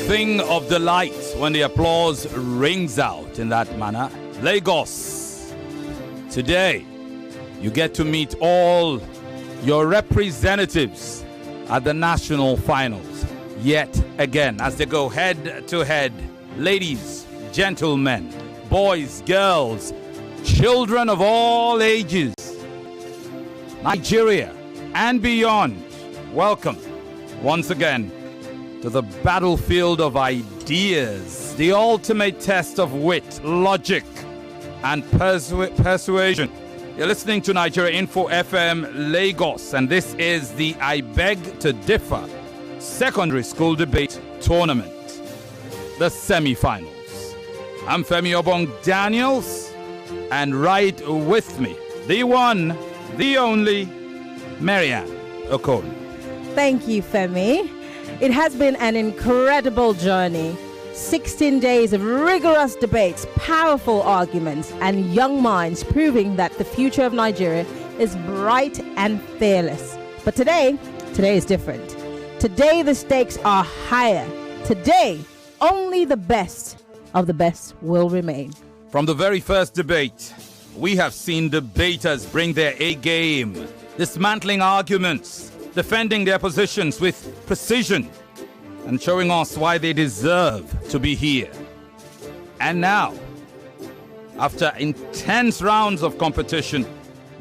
thing of delight when the applause rings out in that manner. Lagos, today you get to meet all your representatives at the national finals yet again as they go head to head. Ladies, gentlemen, boys, girls, children of all ages, Nigeria and beyond, welcome once again to the battlefield of ideas, the ultimate test of wit, logic, and persuasion. You're listening to Nigeria Info FM Lagos, and this is the I Beg to Differ Secondary School Debate Tournament, the semi-finals. I'm Femi Obong-Daniels, and right with me, the one, the only, Maryann Okon. Thank you, Femi. It has been an incredible journey. 16 days of rigorous debates, powerful arguments, and young minds proving that the future of Nigeria is bright and fearless. But today is different. Today, the stakes are higher. Today, only the best of the best will remain. From the very first debate, we have seen debaters bring their A game, dismantling arguments, defending their positions with precision, and showing us why they deserve to be here. And now, after intense rounds of competition,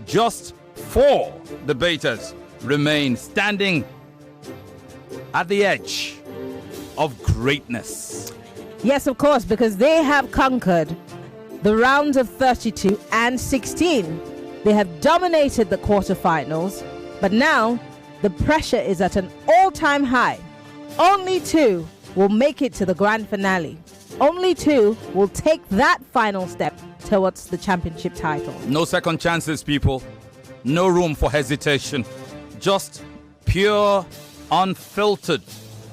just 4 debaters remain standing at the edge of greatness. Yes, of course, because they have conquered the rounds of 32 and 16. They have dominated the quarterfinals, but now the pressure is at an all-time high. Only 2 will make it to the grand finale. Only 2 will take that final step towards the championship title. No second chances, people. No room for hesitation. Just pure, unfiltered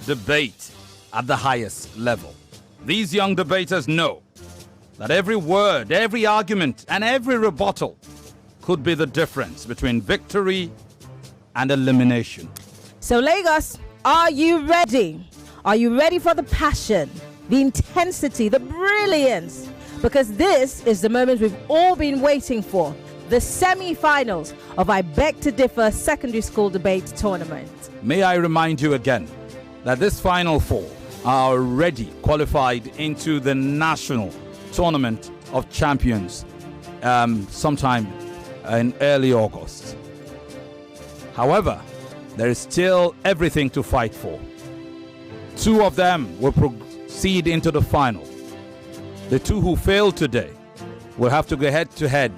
debate at the highest level. These young debaters know that every word, every argument, and every rebuttal could be the difference between victory and elimination. So Lagos, are you ready? Are you ready for the passion, the intensity, the brilliance? Because this is the moment we've all been waiting for, the semi-finals of I Beg to Differ Secondary School Debate Tournament. May I remind you again that this Final 4 are already qualified into the National Tournament of Champions sometime in early August. However, there is still everything to fight for. 2 of them will proceed into the final. The 2 who failed today will have to go head-to-head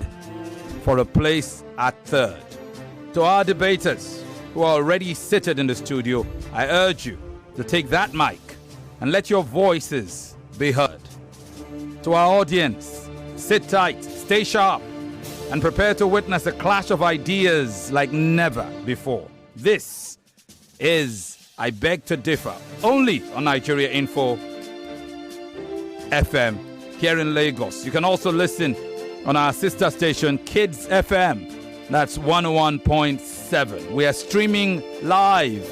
for a place at 3rd. To our debaters who are already seated in the studio, I urge you to take that mic and let your voices be heard. To our audience, sit tight, stay sharp, and prepare to witness a clash of ideas like never before. This is I Beg to Differ, only on Nigeria Info FM here in Lagos. You can also listen on our sister station, Kids FM. That's 101.7. We are streaming live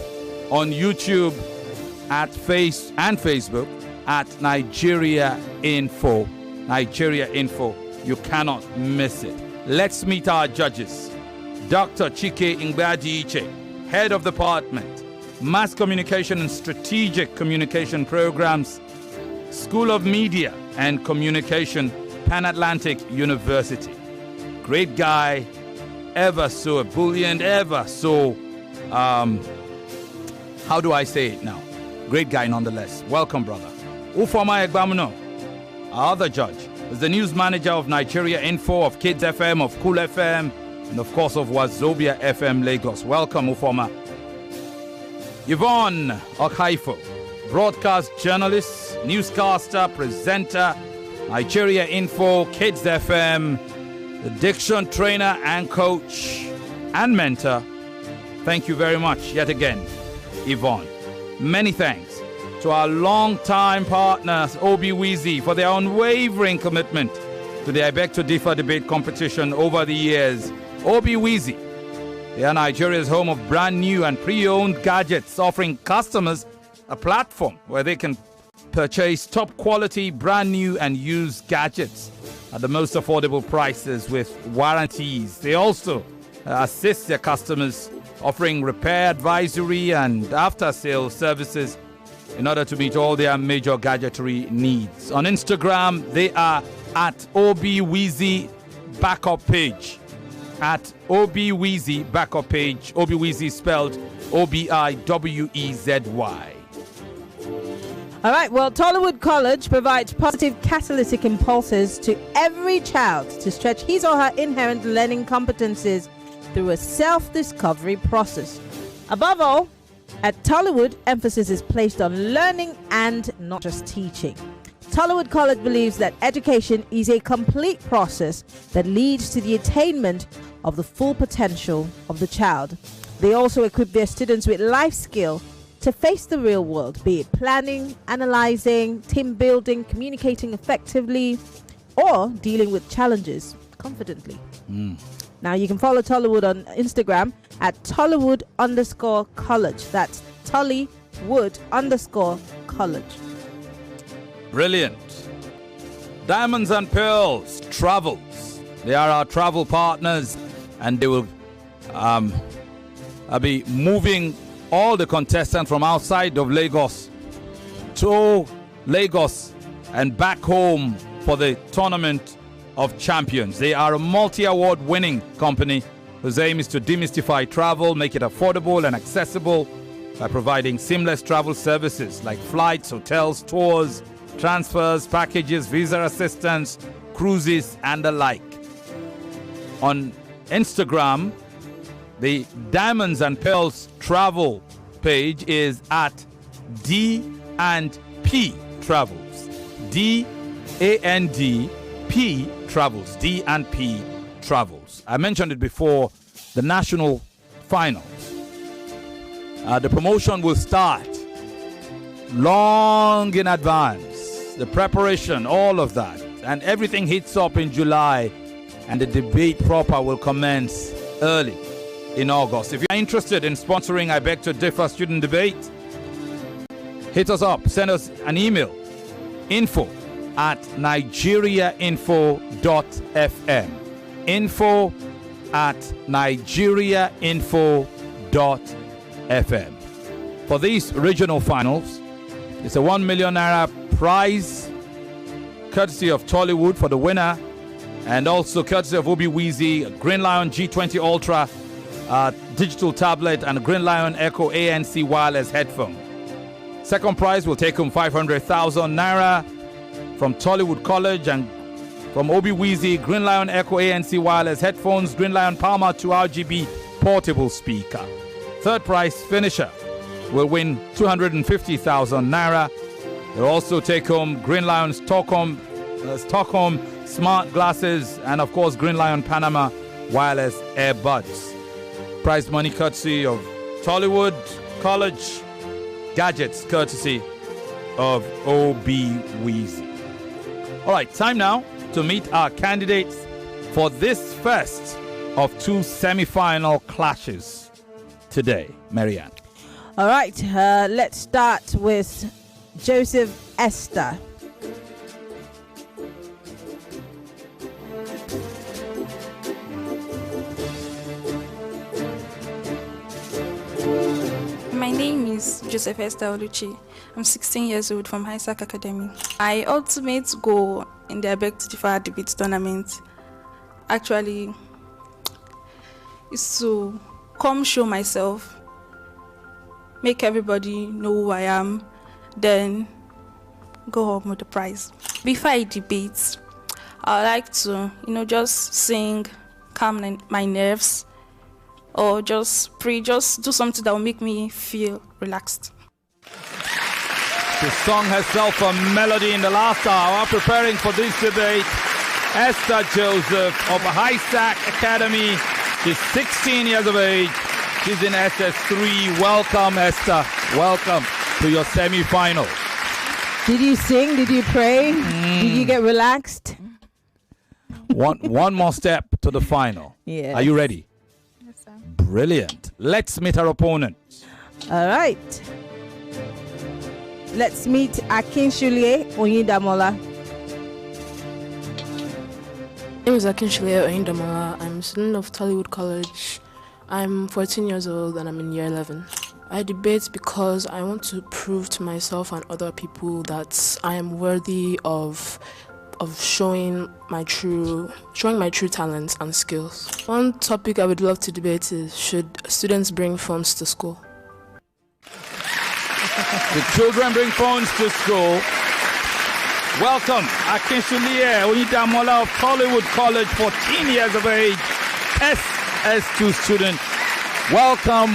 on YouTube and Facebook at Nigeria Info. Nigeria Info. You cannot miss it. Let's meet our judges. Dr. Chike Ngbadiche, Head of Department, Mass Communication and Strategic Communication Programs, School of Media and Communication, Pan Atlantic University. Great guy, ever so ebullient, ever so, how do I say it now? Great guy nonetheless. Welcome, brother. Ufoma Egbamuno, our other judge, is the news manager of Nigeria Info, of Kids FM, of Cool FM, and of course of Wazobia FM Lagos. Welcome, Ufoma. Yvonne Okhaifo, broadcast journalist, newscaster, presenter, Nigeria Info, Kids FM, the diction trainer and coach and mentor. Thank you very much yet again, Yvonne. Many thanks to our long-time partners, Obi Weezy, for their unwavering commitment to the I Beg to Differ debate competition over the years. Obi Weezy, they are Nigeria's home of brand new and pre-owned gadgets, offering customers a platform where they can Purchase top quality, brand new and used gadgets at the most affordable prices with warranties. They also assist their customers, offering repair advisory and after-sale services in order to meet all their major gadgetry needs. On Instagram, they are at OBWeezy Backup Page. At OBWeezy Backup Page. OBWeezy spelled OBIWEZY. All right, well, Tollywood College provides positive catalytic impulses to every child to stretch his or her inherent learning competencies through a self-discovery process. Above all, at Tollywood, emphasis is placed on learning and not just teaching. Tollywood College believes that education is a complete process that leads to the attainment of the full potential of the child. They also equip their students with life skills to face the real world, be it planning, analyzing, team building, communicating effectively, or dealing with challenges confidently. Now, you can follow Tollywood on Instagram at Tollywood_college. That's Tollywood_college. Brilliant. Diamonds and Pearls Travels. They are our travel partners, and they will be moving all the contestants from outside of Lagos to Lagos and back home for the Tournament of Champions. They are a multi-award winning company whose aim is to demystify travel, make it affordable and accessible by providing seamless travel services like flights, hotels, tours, transfers, packages, visa assistance, cruises, and the like. On Instagram, the Diamonds and Pearls travel page is at D&P Travels. D-A-N-D-P Travels. D&P Travels. I mentioned it before, the national finals. The promotion will start long in advance. The preparation, all of that. And everything hits up in July. And the debate proper will commence early in August. If you're interested in sponsoring I Beg to Differ student debate, hit us up. Send us an email. info@nigeriainfo.fm. info@nigeriainfo.fm. For these regional finals, it's a 1 million naira prize courtesy of Tollywood for the winner, and also courtesy of OBWeezy, Green Lion G20 Ultra digital tablet, and a Green Lion Echo ANC wireless headphone. Second prize will take home 500,000 naira from Tollywood College, and from OBWeezy, Green Lion Echo ANC wireless headphones, Green Lion Palmer 2 RGB portable speaker. Third prize finisher will win 250,000 naira. They'll also take home Green Lion Stockholm smart glasses, and of course Green Lion Panama wireless earbuds. Prize money courtesy of Tollywood College, gadgets courtesy of OBWeezy. All right, time now to meet our candidates for this first of two semi-final clashes today. Maryann. All right, let's start with Joseph Esther. My name is Joseph Esther Oluchi. I'm 16 years old from Hisac Academy. My ultimate goal in the I Beg to Differ debate tournament actually is to come show myself, make everybody know who I am, then go home with the prize. Before I debate, I would like to, just sing, calm my nerves, or just pray, just do something that will make me feel relaxed. She sung herself a melody in the last hour preparing for this debate. Esther Joseph of Hisac Academy. She's 16 years of age. She's in SS3. Welcome, Esther. Welcome to your semi-final. Did you sing? Did you pray? Did you get relaxed? One more step to the final. Yeah. Are you ready? Yes, sir. Brilliant. Let's meet our opponent. All right. Let's meet Akinsulie Oyindamola. My name is Akinsulie Oyindamola. I'm a student of Tollywood College. I'm 14 years old and I'm in year 11. I debate because I want to prove to myself and other people that I am worthy of showing my true talents and skills. One topic I would love to debate is, should students bring phones to school? The children bring phones to school. Welcome, Akinsulie Oyindamola of Tollywood College, 14 years of age, SS2 student. Welcome.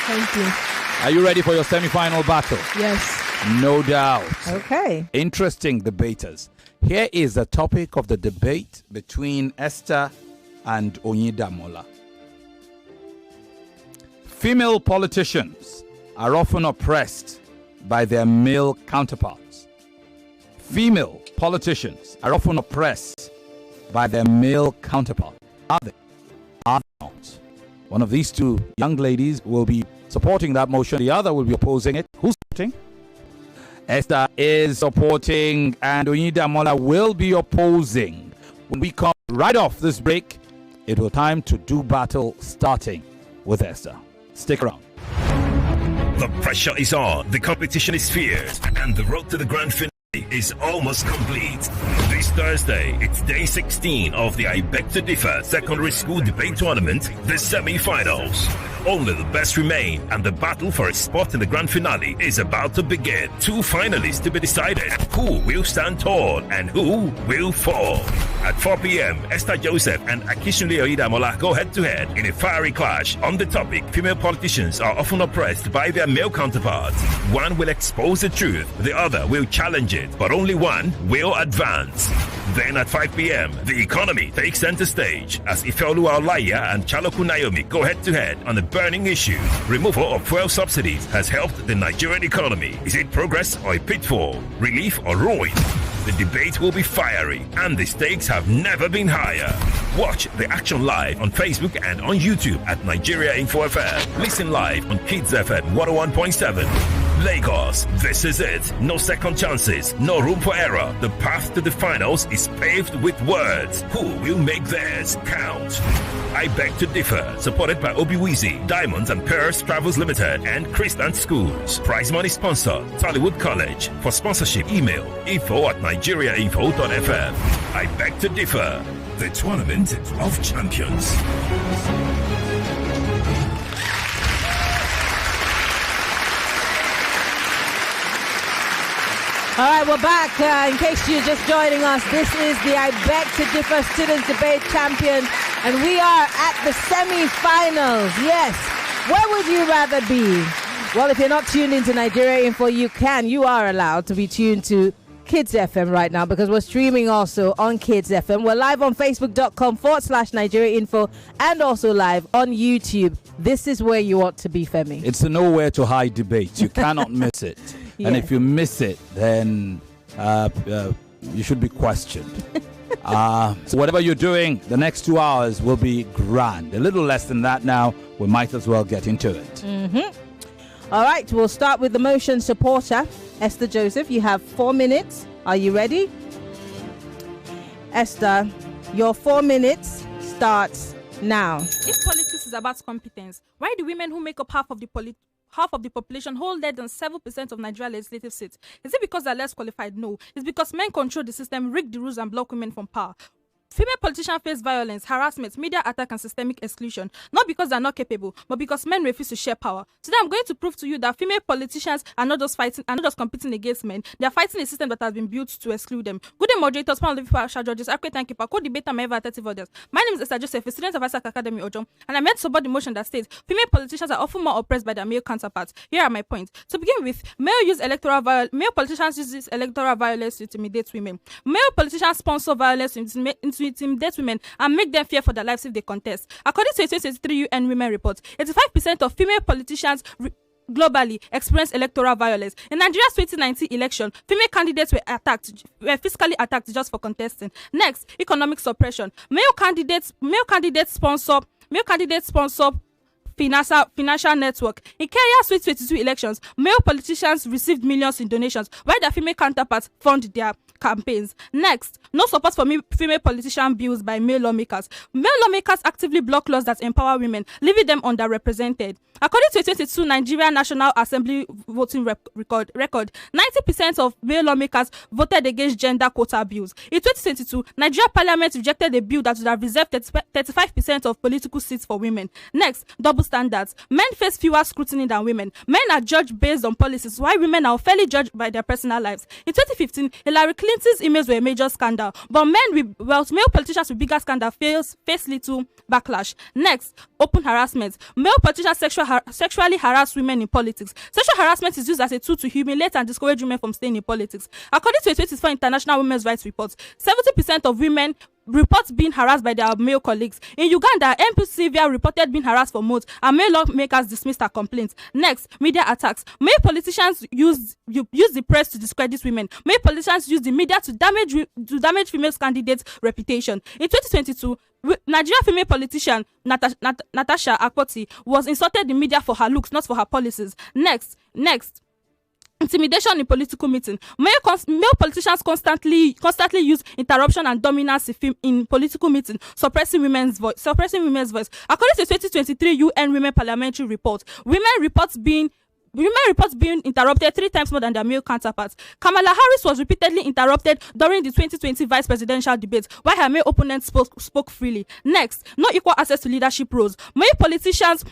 Thank you. Are you ready for your semi-final battle? Yes. No doubt. Okay. Interesting debaters. Here is the topic of the debate between Esther and Oyindamola. Female politicians are often oppressed by their male counterparts. Female politicians are often oppressed by their male counterparts. Are they? Are they not? One of these two young ladies will be supporting that motion. The other will be opposing it. Who's supporting? Esther is supporting and Oyindamola will be opposing. When we come right off this break, it will time to do battle, starting with Esther. Stick around. The pressure is on, the competition is fierce, and the road to the grand finale is almost complete. This Thursday, it's day 16 of the I Beg to Differ Secondary School Debate Tournament, the semi-finals. Only the best remain, and the battle for a spot in the grand finale is about to begin. Two finalists to be decided. Who will stand tall and who will fall? At 4 p.m., Esther Joseph and Akinsulie Oyindamola go head-to-head in a fiery clash on the topic, female politicians are often oppressed by their male counterparts. One will expose the truth, the other will challenge it, but only one will advance. Then at 5 p.m., the economy takes center stage as Ifeoluwa Olaiya and Chalokwu Naomi go head-to-head on the burning issue. Removal of fuel subsidies has helped the Nigerian economy. Is it progress or a pitfall? Relief or ruin? The debate will be fiery and the stakes have never been higher. Watch the action live on Facebook and on YouTube at Nigeria Info FM. Listen live on Kids FM 101.7. Lagos, this is it. No second chances, no room for error. The path to the finals is paved with words. Who will make theirs count? I Beg to Differ, supported by Obiwizi, Diamonds and Pearls Travels Limited, and Christian Schools. Prize money sponsor, Tollywood College. For sponsorship, email info@nigeriainfo.fm. I Beg to Differ, the tournament of champions. All right, we're back. In case you're just joining us, this is the I Beg to Differ Students Debate Champion, and we are at the semi-finals. Yes, where would you rather be? Well, if you're not tuned into Nigeria Info, you are allowed to be tuned to Kids FM right now, because we're streaming also on Kids FM. We're live on Facebook.com/Nigeria Info and also live on YouTube. This is where you want to be, Femi. It's a nowhere to hide debate. You cannot miss it. Yeah. And if you miss it, then you should be questioned. So whatever you're doing, the next 2 hours will be grand. A little less than that now. We might as well get into it. Mm-hmm. All right, we'll start with the motion supporter, Esther Joseph. You have 4 minutes. Are you ready? Esther, your 4 minutes starts now. If politics is about competence, why do women who make up half of the population hold less than 7% of Nigerian legislative seats? Is it because they're less qualified? No. It's because men control the system, rig the rules, and block women from power. Female politicians face violence, harassment, media attack, and systemic exclusion, not because they're not capable, but because men refuse to share power. Today, I'm going to prove to you that female politicians are not just competing against men. They are fighting a system that has been built to exclude them. Good day, moderators, panel of partial judges, accurate timekeeper, co-debater, my ever attentive audience. My name is Esther Joseph, a student of Hisac Academy, Ojong, and I'm here to support the motion that states female politicians are often more oppressed by their male counterparts. Here are my points. To begin with, male politicians use electoral violence to intimidate women. Male politicians sponsor violence to intimidate women and make them fear for their lives if they contest. According to a 2023 UN Women Report, 85% of female politicians globally experienced electoral violence. In Nigeria's 2019 election, female candidates were physically attacked just for contesting. Next, economic suppression. Male candidates sponsor financial network. In Kenya's 2022 elections, male politicians received millions in donations, while their female counterparts fund their campaigns. Next, no support for female politician bills by male lawmakers. Male lawmakers actively block laws that empower women, leaving them underrepresented. According to a 2022 Nigerian National Assembly voting record, 90% of male lawmakers voted against gender quota bills. In 2022, Nigeria Parliament rejected a bill that would have reserved 35% of political seats for women. Next, double standards. Men face fewer scrutiny than women. Men are judged based on policies, while women are fairly judged by their personal lives. In 2015, Hillary Clinton's emails were a major scandal, but male politicians with bigger scandal face little backlash. Next, open harassment. Male politicians sexually harass women in politics. Sexual harassment is used as a tool to humiliate and discourage women from staying in politics. According to a 2024 International Women's Rights Report, 70% of women report being harassed by their male colleagues. In Uganda, MP Sylvia reported being harassed for months, and male lawmakers dismissed her complaints. Next, media attacks. Male politicians use the press to discredit women. Male politicians use the media to damage female candidates' reputation. In 2022, Nigerian female politician Natasha Akpoti was insulted in media for her looks, not for her policies. Next. Intimidation in political meeting. Male politicians constantly use interruption and dominance in political meeting, suppressing women's voice. According to 2023 UN Women Parliamentary Report, women reports being interrupted 3 times more than their male counterparts. Kamala Harris was repeatedly interrupted during the 2020 vice presidential debate, while her male opponents spoke freely. Next, no equal access to leadership roles. Male politicians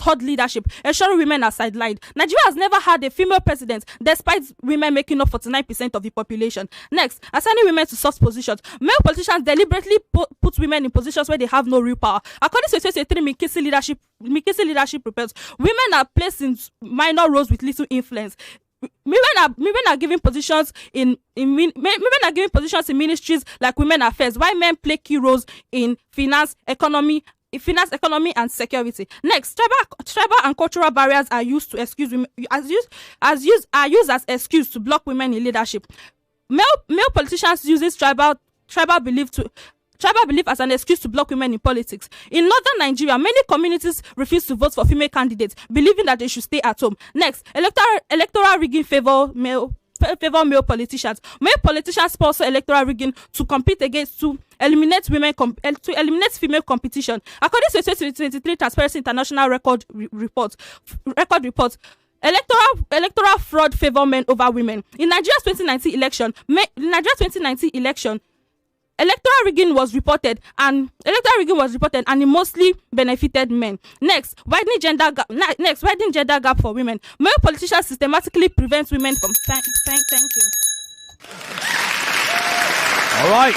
hoard leadership, ensuring women are sidelined. Nigeria has never had a female president, despite women making up 49% of the population. Next, assigning women to soft positions. Male politicians deliberately put women in positions where they have no real power. According to 2023 McKinsey leadership reports, women are placed in minor roles with little influence. Women are given positions in ministries like Women Affairs, while men play key roles in finance, economy, and security. Next, tribal and cultural barriers are used as excuse to block women in leadership. Male politicians uses tribal belief as an excuse to block women in politics. In northern Nigeria, many communities refuse to vote for female candidates, believing that they should stay at home. Next, electoral rigging favor male politicians. Male politicians sponsor electoral rigging to eliminate female competition. According to a 2023 Transparency International record report, electoral fraud favor men over women. In Nigeria's 2019 election, electoral rigging was reported and it mostly benefited men. Next, widening gender gap for women. Male politicians systematically prevent women from thank you. All right.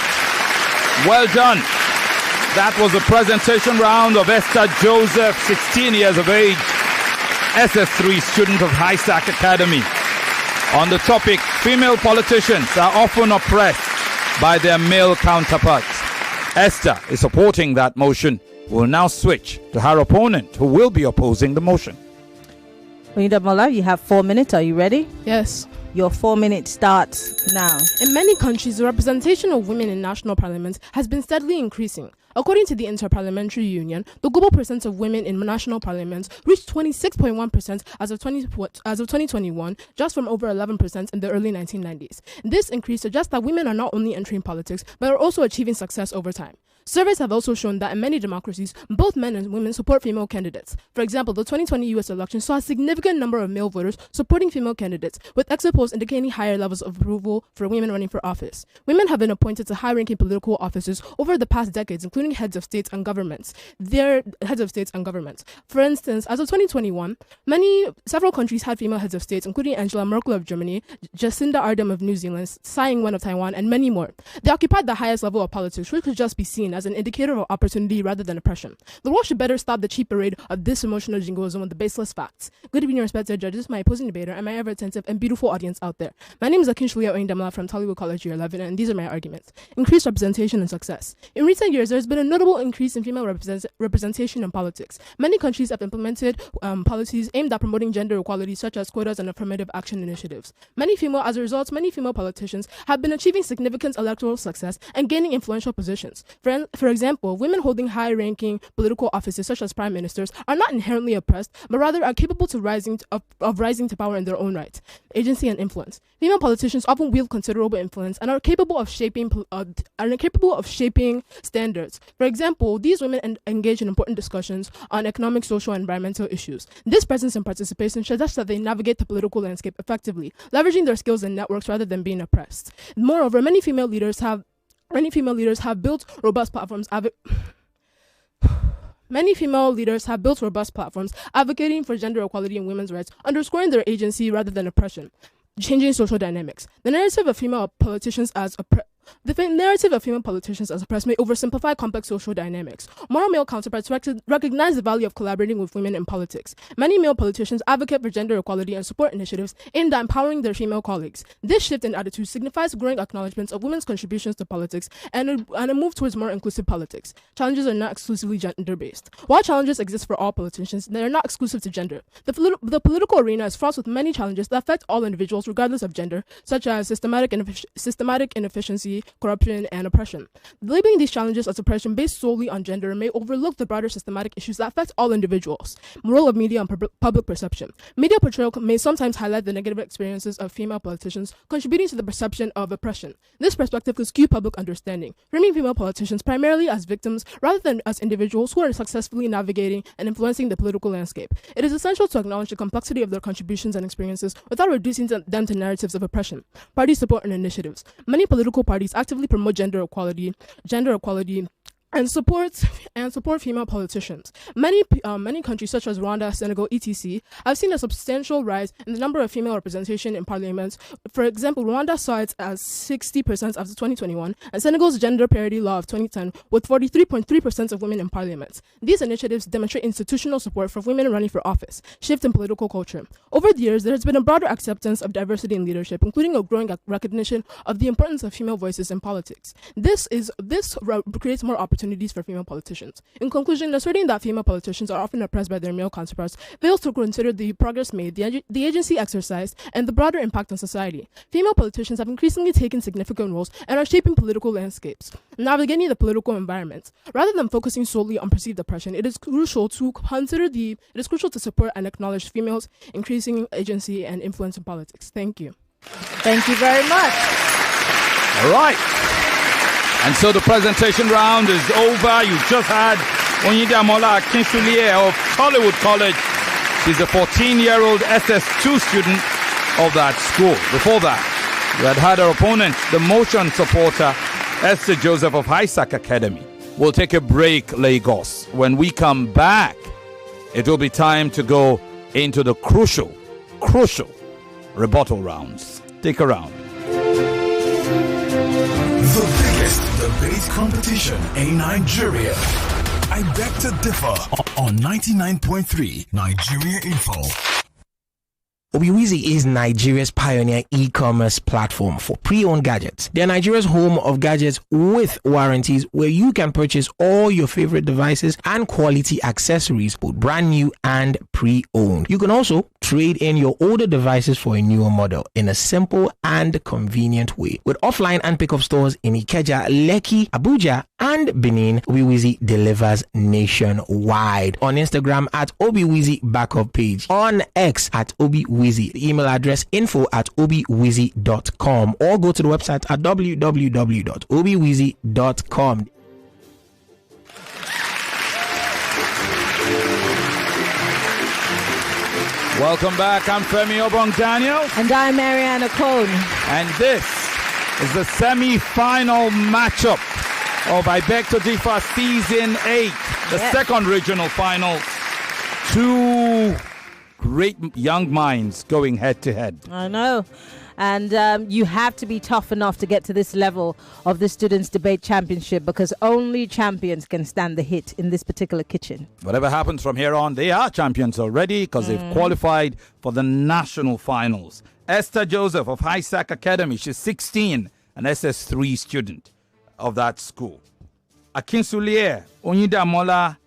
Well done. That was a presentation round of Esther Joseph, 16 years of age, SS3 student of Hisac Academy. On the topic, female politicians are often oppressed by their male counterparts. Esther is supporting that motion. We'll now switch to her opponent, who will be opposing the motion. Oyindamola, you have 4 minutes. Are you ready? Yes. Your 4 minutes starts now. In many countries, the representation of women in national parliaments has been steadily increasing. According to the Inter-Parliamentary Union, the global percent of women in national parliaments reached 26.1% as of 2021, just from over 11% in the early 1990s. This increase suggests that women are not only entering politics, but are also achieving success over time. Surveys have also shown that in many democracies, both men and women support female candidates. For example, the 2020 US election saw a significant number of male voters supporting female candidates, with exit polls indicating higher levels of approval for women running for office. Women have been appointed to high-ranking political offices over the past decades, including heads of states and governments. For instance, as of 2021, several countries had female heads of states, including Angela Merkel of Germany, Jacinda Ardern of New Zealand, Tsai Ing-wen of Taiwan, and many more. They occupied the highest level of politics, which could just be seen as an indicator of opportunity rather than oppression. The world should better stop the cheap parade of this emotional jingoism with the baseless facts. Good evening, respected judges, my opposing debater, and my ever-attentive and beautiful audience out there. My name is Akinsulie Oyindamola from Tollywood College Year 11, and these are my arguments. Increased representation and success. In recent years, there has been a notable increase in female representation in politics. Many countries have implemented policies aimed at promoting gender equality, such as quotas and affirmative action initiatives. As a result, many female politicians have been achieving significant electoral success and gaining influential positions. For For example, women holding high-ranking political offices, such as prime ministers, are not inherently oppressed, but rather are capable of rising to power in their own right, agency and influence. Female politicians often wield considerable influence and are capable of shaping standards. For example, these women engage in important discussions on economic, social, and environmental issues. This presence and participation suggests that they navigate the political landscape effectively, leveraging their skills and networks rather than being oppressed. Moreover, many female leaders have built robust platforms. Many female leaders have built robust platforms advocating for gender equality and women's rights, underscoring their agency rather than oppression. Changing social dynamics. The narrative of female politicians as oppressed may oversimplify complex social dynamics. Moral male counterparts recognize the value of collaborating with women in politics. Many male politicians advocate for gender equality and support initiatives aimed at empowering their female colleagues. This shift in attitude signifies growing acknowledgement of women's contributions to politics and a move towards more inclusive politics. Challenges are not exclusively gender-based. While challenges exist for all politicians, they are not exclusive to gender. The political arena is fraught with many challenges that affect all individuals regardless of gender, such as systematic inefficiency, corruption, and oppression. Labeling these challenges as oppression based solely on gender may overlook the broader systematic issues that affect all individuals. Role of media and public perception. Media portrayal may sometimes highlight the negative experiences of female politicians, contributing to the perception of oppression. This perspective could skew public understanding, framing female politicians primarily as victims rather than as individuals who are successfully navigating and influencing the political landscape. It is essential to acknowledge the complexity of their contributions and experiences without reducing them to narratives of oppression. Party support and initiatives. Many political parties actively promote gender equality, and support female politicians. Many countries such as Rwanda, Senegal, etc. have seen a substantial rise in the number of female representation in parliament. For example, Rwanda saw it as 60% after 2021, and Senegal's gender parity law of 2010 with 43.3% of women in parliament. These initiatives demonstrate institutional support for women running for office, shift in political culture. Over the years, there has been a broader acceptance of diversity in leadership, including a growing recognition of the importance of female voices in politics. This creates more opportunities for female politicians. In conclusion, asserting that female politicians are often oppressed by their male counterparts fails to consider the progress made, the agency exercised, and the broader impact on society. Female politicians have increasingly taken significant roles and are shaping political landscapes, navigating the political environment. Rather than focusing solely on perceived oppression, it is crucial to support and acknowledge females' increasing agency and influence in politics. Thank you. Thank you very much. All right. And so the presentation round is over. You just had Oyindamola Akinsulie of Tollywood College. She's a 14-year-old SS2 student of that school. Before that, we had her opponent, the motion supporter, Esther Joseph of Hisac Academy. We'll take a break, Lagos. When we come back, it will be time to go into the crucial rebuttal rounds. Stick around. The biggest debate competition in Nigeria. I beg to differ on 99.3 Nigeria Info. Obiwizi is Nigeria's pioneer e-commerce platform for pre-owned gadgets. They are Nigeria's home of gadgets with warranties, where you can purchase all your favorite devices and quality accessories, both brand new and pre-owned. You can also trade in your older devices for a newer model in a simple and convenient way. With offline and pickup stores in Ikeja, Lekki, Abuja, and Benin, Obiwizi delivers nationwide. On Instagram at Obiwizi Backup Page, on X at Obiwizi. The email address info@obiwizi.com, or go to the website at www.obiwizi.com. Welcome back. I'm Femi Obong-Daniels. And I'm Maryann Okon. And this is the semi-final matchup of I Beg to Differ Season 8, the second regional final. Two great young minds going head-to-head. I know. And you have to be tough enough to get to this level of the Students' Debate Championship, because only champions can stand the hit in this particular kitchen. Whatever happens from here on, they are champions already because they've qualified for the national finals. Esther Joseph of Hisac Academy, she's 16, an SS3 student of that school. Akinsulie Oyindamola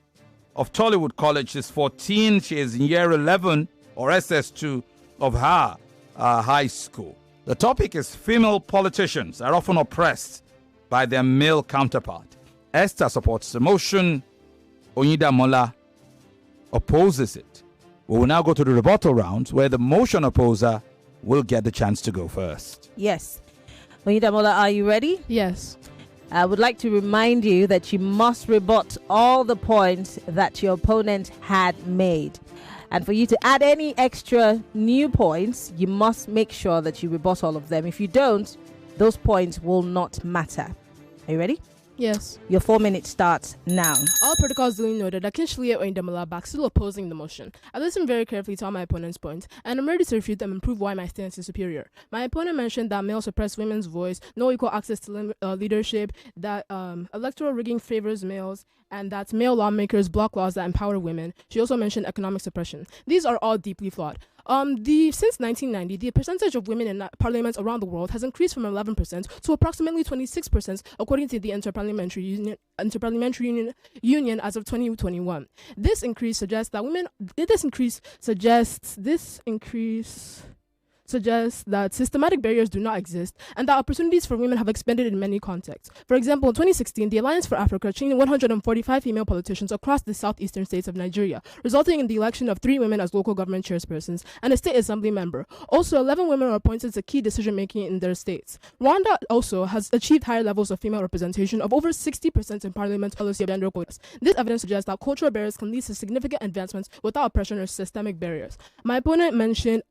of Tollywood College, she's 14, she is in year 11 or SS2 of her high school. The topic is female politicians are often oppressed by their male counterpart. Esther supports the motion. Oyindamola opposes it. We will now go to the rebuttal round where the motion opposer will get the chance to go first. Yes. Oyindamola, are you ready? Yes. I would like to remind you that you must rebut all the points that your opponent had made. And for you to add any extra new points, you must make sure that you rebut all of them. If you don't, those points will not matter. Are you ready? Yes. Your 4 minutes starts now. All protocols duly noted. Akinsulie Oyindamola back, still opposing the motion. I listened very carefully to all my opponent's points, and I'm ready to refute them and prove why my stance is superior. My opponent mentioned that males suppress women's voice, no equal access to leadership, that electoral rigging favors males, and that male lawmakers block laws that empower women. She also mentioned economic suppression. These are all deeply flawed. Since 1990, the percentage of women in parliaments around the world has increased from 11% to approximately 26%, according to the Interparliamentary Union as of 2021. This increase suggests that systematic barriers do not exist and that opportunities for women have expanded in many contexts. For example, in 2016, the Alliance for Africa trained 145 female politicians across the southeastern states of Nigeria, resulting in the election of 3 women as local government chairpersons and a state assembly member. Also, 11 women are appointed to key decision-making in their states. Rwanda also has achieved higher levels of female representation of over 60% in parliament policy of gender quotas. This evidence suggests that cultural barriers can lead to significant advancements without oppression or systemic barriers. My opponent mentioned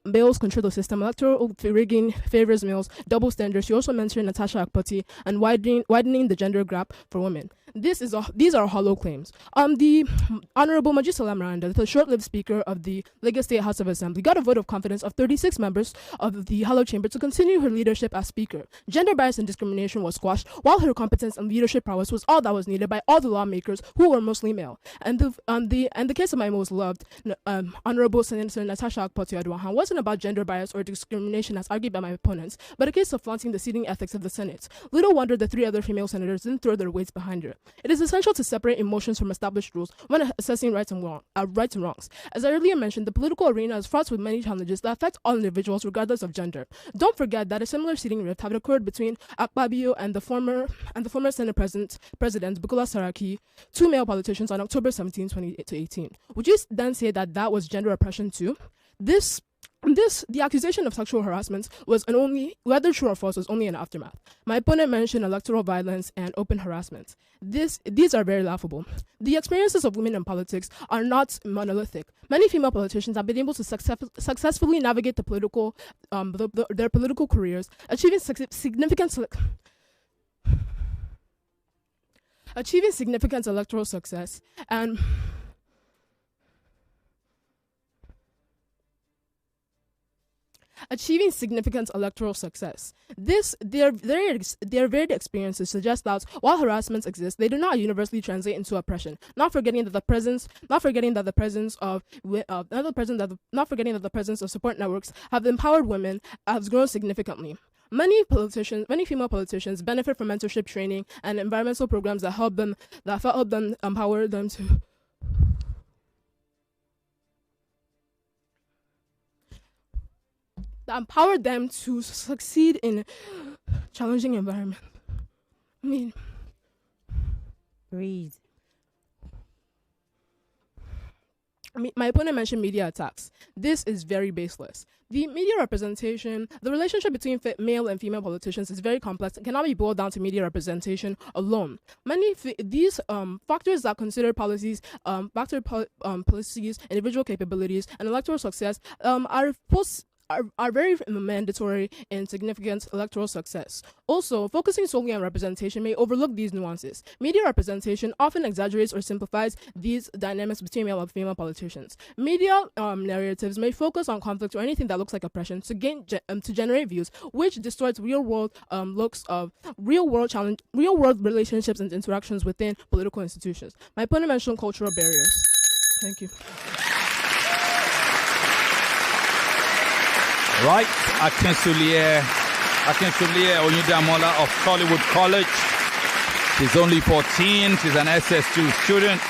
males control the system, electoral rigging favors males, double standards. She also mentioned Natasha Akpoti and widening the gender gap for women. These are hollow claims. The Honorable Mojisola Miranda, the short-lived Speaker of the Lagos State House of Assembly, got a vote of confidence of 36 members of the Hollow Chamber to continue her leadership as Speaker. Gender bias and discrimination was squashed, while her competence and leadership prowess was all that was needed by all the lawmakers who were mostly male. And the case of my most loved Honorable Senator Natasha Akpoti-Adwohan wasn't about gender bias or discrimination as argued by my opponents, but a case of flaunting the seating ethics of the Senate. Little wonder the 3 other female senators didn't throw their weights behind her. It is essential to separate emotions from established rules when assessing rights and wrongs. As I earlier mentioned, the political arena is fraught with many challenges that affect all individuals regardless of gender. Don't forget that a similar seating rift had occurred between Akpabio and the former Senate President Bukola Saraki, 2 male politicians, on October 17, 2018. Would you then say that was gender oppression too? The accusation of sexual harassment was whether true or false, was only an aftermath. My opponent mentioned electoral violence and open harassment. These are very laughable. The experiences of women in politics are not monolithic. Many female politicians have been able to successfully navigate their political careers, achieving significant electoral success and achieving significant electoral success. Their varied experiences suggest that while harassments exist, they do not universally translate into oppression. Not forgetting that the presence of support networks have empowered women has grown significantly. Many female politicians benefit from mentorship training and environmental programs that empower them to that empowered them to succeed in challenging environment. Breathe. My opponent mentioned media attacks. This is very baseless. The media representation, the relationship between male and female politicians is very complex and cannot be boiled down to media representation alone. These factors that consider policies, policies, individual capabilities, and electoral success are very mandatory in significant electoral success. Also, focusing solely on representation may overlook these nuances. Media representation often exaggerates or simplifies these dynamics between male and female politicians. Media narratives may focus on conflict or anything that looks like oppression to generate views, which distorts real-world real-world relationships and interactions within political institutions. My opponent mentioned cultural barriers. Thank you. Right, Akinsulie Oyindamola of Tollywood College. She's only 14. She's an SS2 student.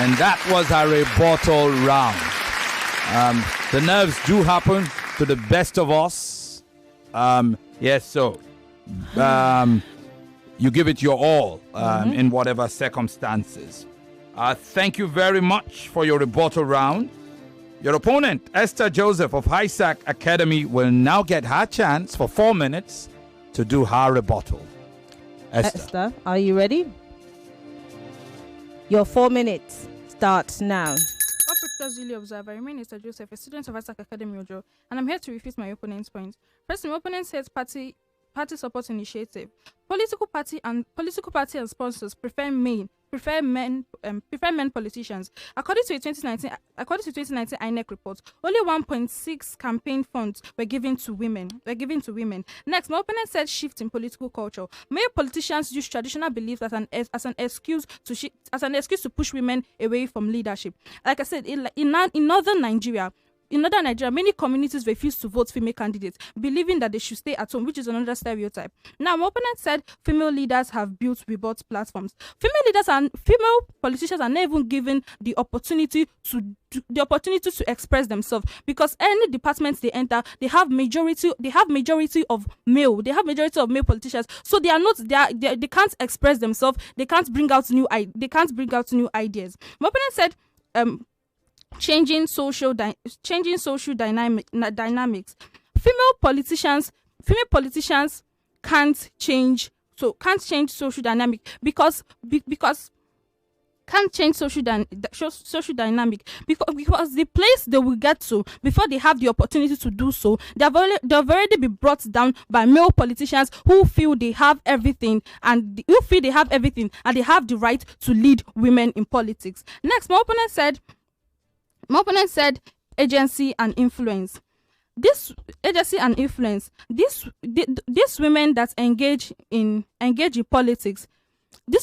And that was her rebuttal round. The nerves do happen to the best of us. you give it your all in whatever circumstances. Thank you very much for your rebuttal round. Your opponent, Esther Joseph of Hisac Academy, will now get her chance for 4 minutes to do her rebuttal. Esther, are you ready? Your 4 minutes starts now. Duly observe. I remain Esther Joseph, a student of Hisac Academy Ojo, and I'm here to refute my opponent's point. First, my opponent says party support initiative. Political party and sponsors prefer men politicians. According to a 2019 INEC report, only 1.6 campaign funds were given to women. Next, my opponent said shift in political culture. Male politicians use traditional beliefs as an excuse to push women away from leadership. Like I said, in northern Nigeria, many communities refuse to vote female candidates, believing that they should stay at home, which is another stereotype. Now, my opponent said female leaders have built rebut platforms. Female politicians are not even given the opportunity to express themselves, because any departments they enter, they have majority of male politicians. So they can't express themselves. They can't bring out new ideas. My opponent said changing social dynamics. Female politicians can't change social dynamic because the place they will get to before they have the opportunity to do so, they've already been brought down by male politicians who feel they have everything and they have the right to lead women in politics. Next, my opponent said agency and influence. These women that engage in politics, my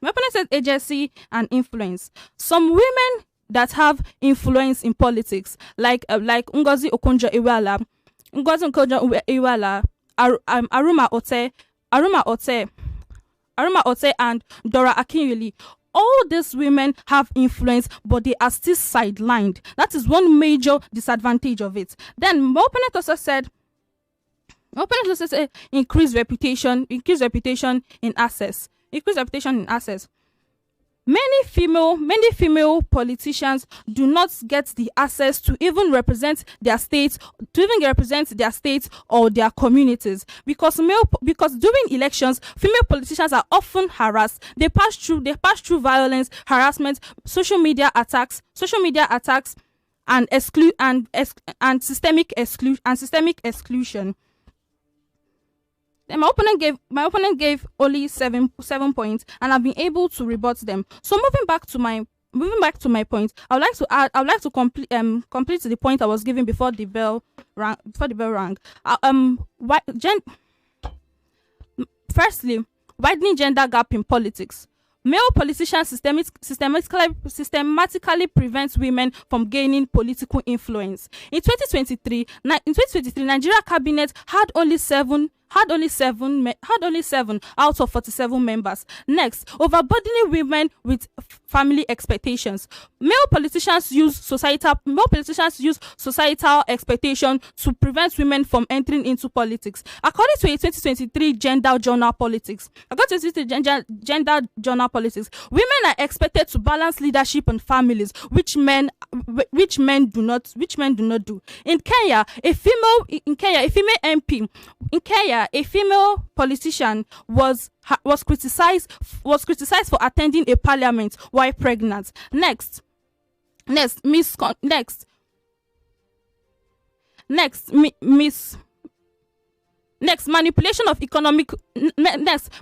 opponent said agency and influence. Some women that have influence in politics, like Ngozi Okonjo-Iweala, Aruma Ote, and Dora Akinyuli. All these women have influence, but they are still sidelined. That is one major disadvantage of it. Then my opponent also said increase reputation in access. Many female politicians do not get the access to even represent their states, or their communities, because during elections, female politicians are often harassed. They pass through violence, harassment, social media attacks, and systemic exclusion. My opponent gave only seven points, and I've been able to rebut them. So moving back to my point, I would like to complete the point I was giving before the bell rang. Firstly, widening gender gap in politics. Male politicians systematically prevent women from gaining political influence. In 2023, Nigeria cabinet had only seven out of 47 members. Next, overburdening women with family expectations. Male politicians use societal expectation to prevent women from entering into politics. According to a 2023 Gender Journal Politics, women are expected to balance leadership and families, which men do not do. In Kenya, a female politician was criticized for attending a parliament while pregnant. Next,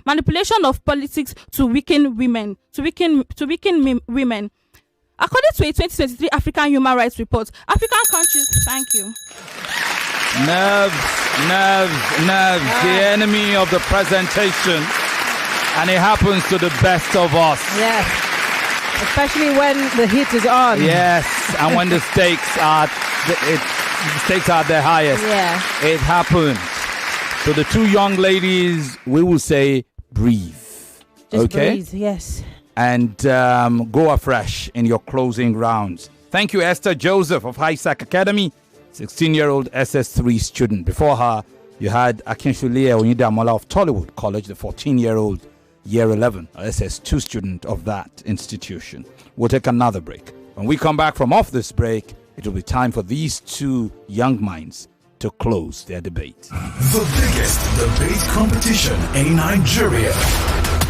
manipulation of politics to weaken women. According to a 2023 African Human Rights Report, African countries, thank you. Nerves, the enemy of the presentation, and it happens to the best of us. Yes, especially when the heat is on. Yes, and when the stakes are at their highest. Yeah, it happens. So the two young ladies, we will say, breathe. Just breathe, yes. And go afresh in your closing rounds. Thank you, Esther Joseph of Hisac Academy, 16-year-old SS3 student. Before her, You had Akinsulie Oyindamola of Tollywood College, the 14-year-old year 11 SS2 student of that institution. We'll take another break. When we come back from off this break, it will be time for these two young minds to close their debate. The biggest debate competition in Nigeria.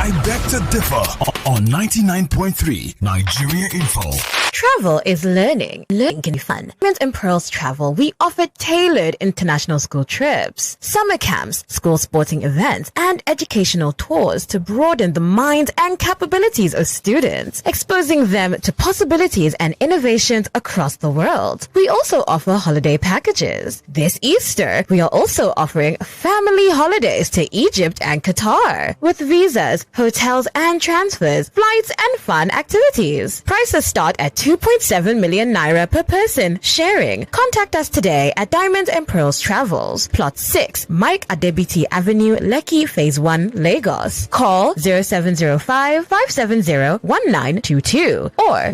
I beg to differ on 99.3 Nigeria Info. Travel is learning. Learning can be fun. Diamonds and Pearls Travel, we offer tailored international school trips, summer camps, school sporting events, and educational tours to broaden the minds and capabilities of students, exposing them to possibilities and innovations across the world. We also offer holiday packages. This Easter, we are also offering family holidays to Egypt and Qatar, with visas, hotels and transfers, flights and fun activities. Prices start at 2.7 million naira per person. Sharing. Contact us today at Diamonds and Pearls Travels, Plot 6, Mike Adebiti Avenue, Lekki, Phase 1, Lagos. Call 0705-570-1922 or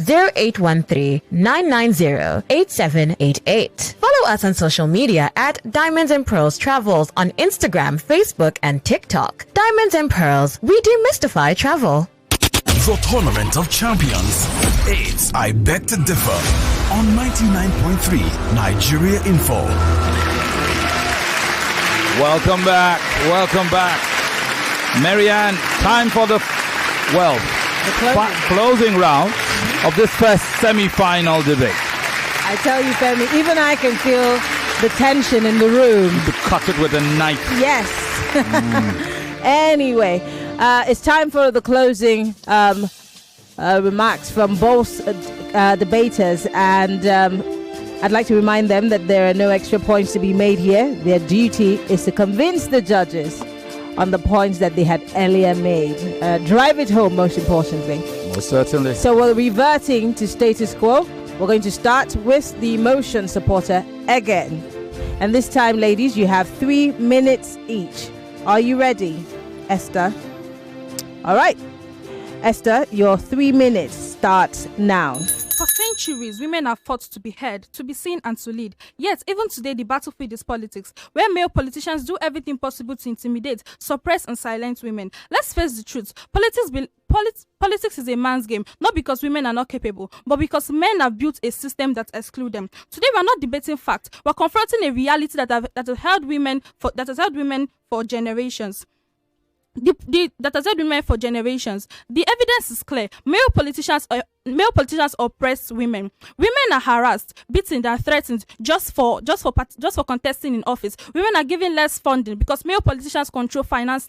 0813-990-8788. Follow us on social media at Diamonds and Pearls Travels on Instagram, Facebook, and TikTok. Diamonds and Pearls, we demystify travel. The Tournament of Champions. It's I Beg to Differ on 99.3 Nigeria Info. Welcome back. Welcome back. Maryann, time for the closing round of this first semi-final debate. I tell you, Femi, even I can feel the tension in the room. To cut it with a knife. Yes. Anyway, it's time for the closing remarks from both debaters, and I'd like to remind them that there are no extra points to be made here. Their duty is to convince the judges on the points that they had earlier made. Drive it home, most importantly. Most certainly. So we're reverting to status quo. We're going to start with the motion supporter again. And this time, ladies, you have 3 minutes each. Are you ready, Esther? All right. Esther, your 3 minutes starts now. For centuries, women have fought to be heard, to be seen and to lead. Yet, even today, the battlefield is politics, where male politicians do everything possible to intimidate, suppress and silence women. Let's face the truth. Politics is a man's game, not because women are not capable, but because men have built a system that excludes them. Today, we are not debating facts. We are confronting a reality that has held women for generations. That has held women for generations. The evidence is clear. Male politicians oppress women. Women are harassed, beaten, and threatened just for contesting in office. Women are given less funding because male politicians control finance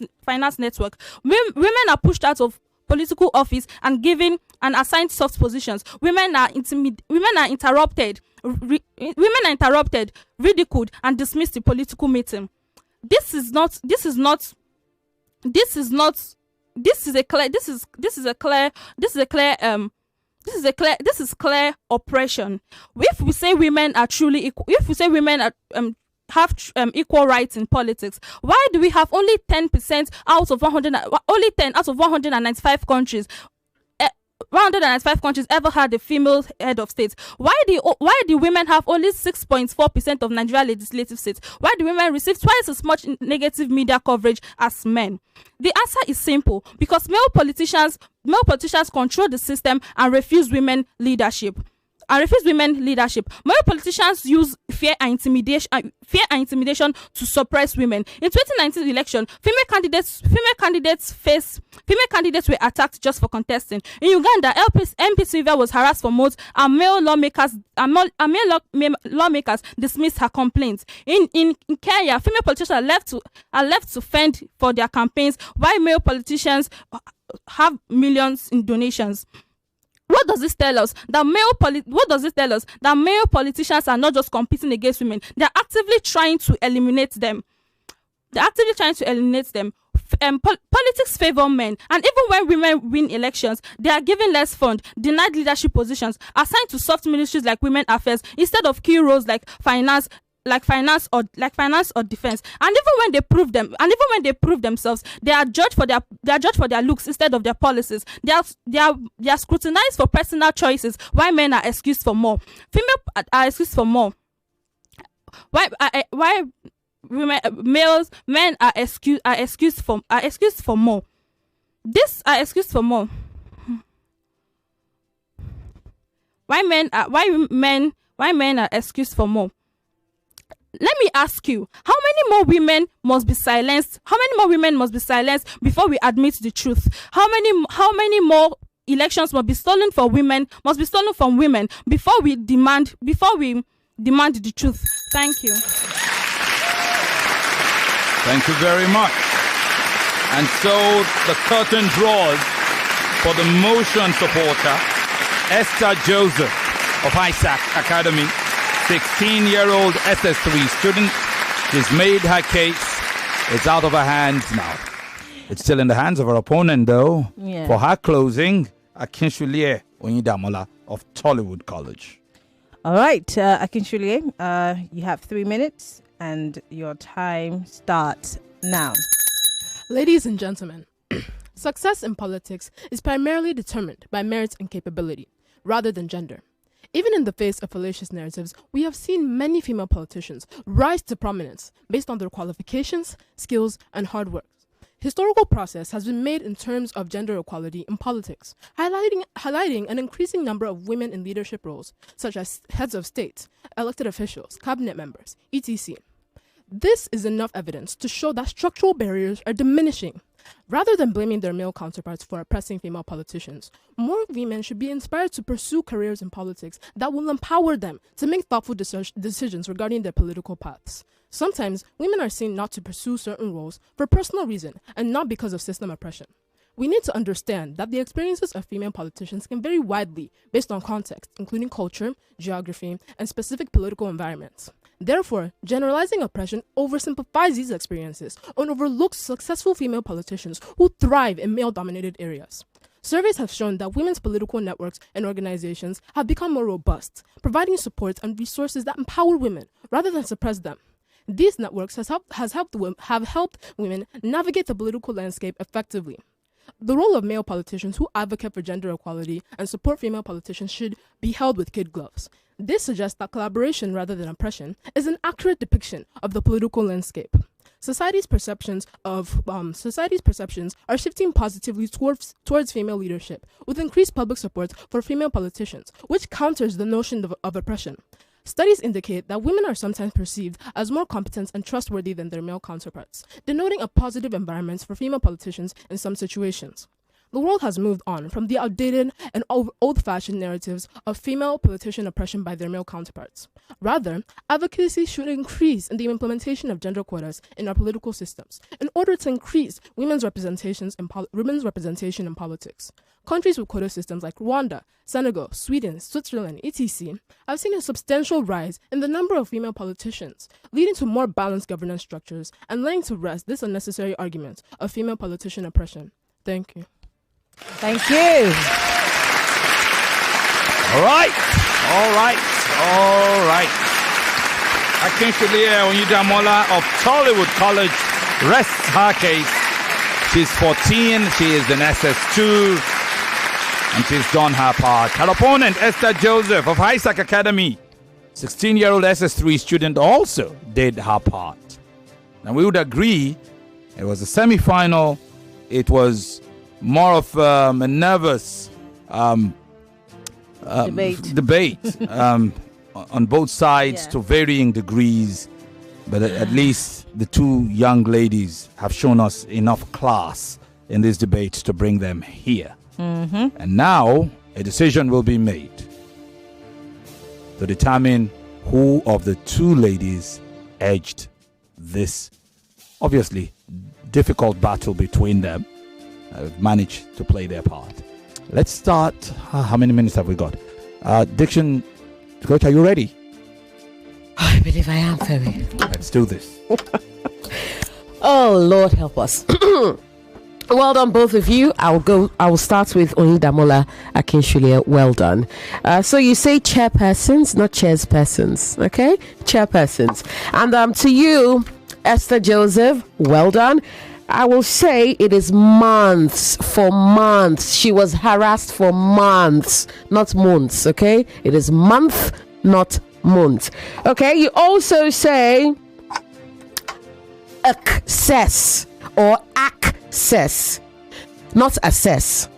network. Women are pushed out of political office and given and assigned soft positions. Women are interrupted, ridiculed, and dismissed in political meeting. This is clear oppression. If we say women are truly equal, if we say women are have equal rights in politics, why do we have only 10% out of 195 countries? 195 countries ever had a female head of state. Why do women have only 6.4% of Nigerian legislative seats? Why do women receive twice as much negative media coverage as men? The answer is simple: because male politicians control the system and refuse women leadership. Male politicians use fear and intimidation to suppress women. In 2019 election, female candidates were attacked just for contesting. In Uganda, MP Sylvia was harassed for months, and male lawmakers dismissed her complaints. In Kenya, female politicians are left to fend for their campaigns, while male politicians have millions in donations. What does this tell us? That male politicians are not just competing against women; they are actively trying to eliminate them. Politics favor men, and even when women win elections, they are given less fund, denied leadership positions, assigned to soft ministries like women affairs instead of key roles like finance or defense. And even when they prove themselves, they are judged for their looks instead of their policies. They are scrutinized for personal choices, while men are excused for more. Female are excused for more. Why men are excused for more. This are excused for more. Why men are excused for more? Let me ask you, how many more women must be silenced? How many more women must be silenced before we admit the truth? How many more elections must be stolen from women before we demand the truth? Thank you. Thank you very much. And so the curtain draws for the motion supporter, Esther Joseph of Hisac Academy, 16-year-old SS3 student. She's made her case. It's out of her hands now. It's still in the hands of her opponent, though. Yeah. For her closing, Akinsulie Oyindamola of Tollywood College. All right, Akinsulie, you have 3 minutes and your time starts now. Ladies and gentlemen, success in politics is primarily determined by merit and capability, rather than gender. Even in the face of fallacious narratives, we have seen many female politicians rise to prominence based on their qualifications, skills, and hard work. Historical process has been made in terms of gender equality in politics, highlighting an increasing number of women in leadership roles, such as heads of state, elected officials, cabinet members, etc. This is enough evidence to show that structural barriers are diminishing. Rather than blaming their male counterparts for oppressing female politicians, more women should be inspired to pursue careers in politics that will empower them to make thoughtful decisions regarding their political paths. Sometimes, women are seen not to pursue certain roles for personal reason and not because of system oppression. We need to understand that the experiences of female politicians can vary widely based on context, including culture, geography, and specific political environments. Therefore, generalizing oppression oversimplifies these experiences and overlooks successful female politicians who thrive in male-dominated areas. Surveys have shown that women's political networks and organizations have become more robust, providing support and resources that empower women rather than suppress them. These networks have helped women navigate the political landscape effectively. The role of male politicians who advocate for gender equality and support female politicians should be held with kid gloves. This suggests that collaboration rather than oppression is an accurate depiction of the political landscape. Society's perceptions are shifting positively towards female leadership, with increased public support for female politicians, which counters the notion of oppression. Studies indicate that women are sometimes perceived as more competent and trustworthy than their male counterparts, denoting a positive environment for female politicians in some situations. The world has moved on from the outdated and old-fashioned narratives of female politician oppression by their male counterparts. Rather, advocacy should increase in the implementation of gender quotas in our political systems in order to increase women's representation in politics. Countries with quota systems like Rwanda, Senegal, Sweden, Switzerland, etc. have seen a substantial rise in the number of female politicians, leading to more balanced governance structures and laying to rest this unnecessary argument of female politician oppression. Thank you. Thank you. All right. Akinsulie Oyindamola of Tollywood College rests her case. She's 14. She is an SS2. And she's done her part. Her opponent, Esther Joseph of Hisac Academy, 16-year-old SS3 student, also did her part. And we would agree it was a semi-final. It was more of a nervous debate on both sides to varying degrees. But at least the two young ladies have shown us enough class in this debate to bring them here. Mm-hmm. And now a decision will be made to determine who of the two ladies edged this obviously difficult battle between them. Managed to play their part. Let's start. How many minutes have we got? Diction, Coach, are you ready? I believe I am, Femi. Let's do this. Oh, Lord help us. Well done, both of you. I will start with Oyindamola Akinsulie. Well done. So you say chairpersons, not chairspersons, okay? Chairpersons. And to you, Esther Joseph, well done. I will say it is months. For months. She was harassed for months, not months, okay? It is month, not month. Okay, you also say access or access, not assess.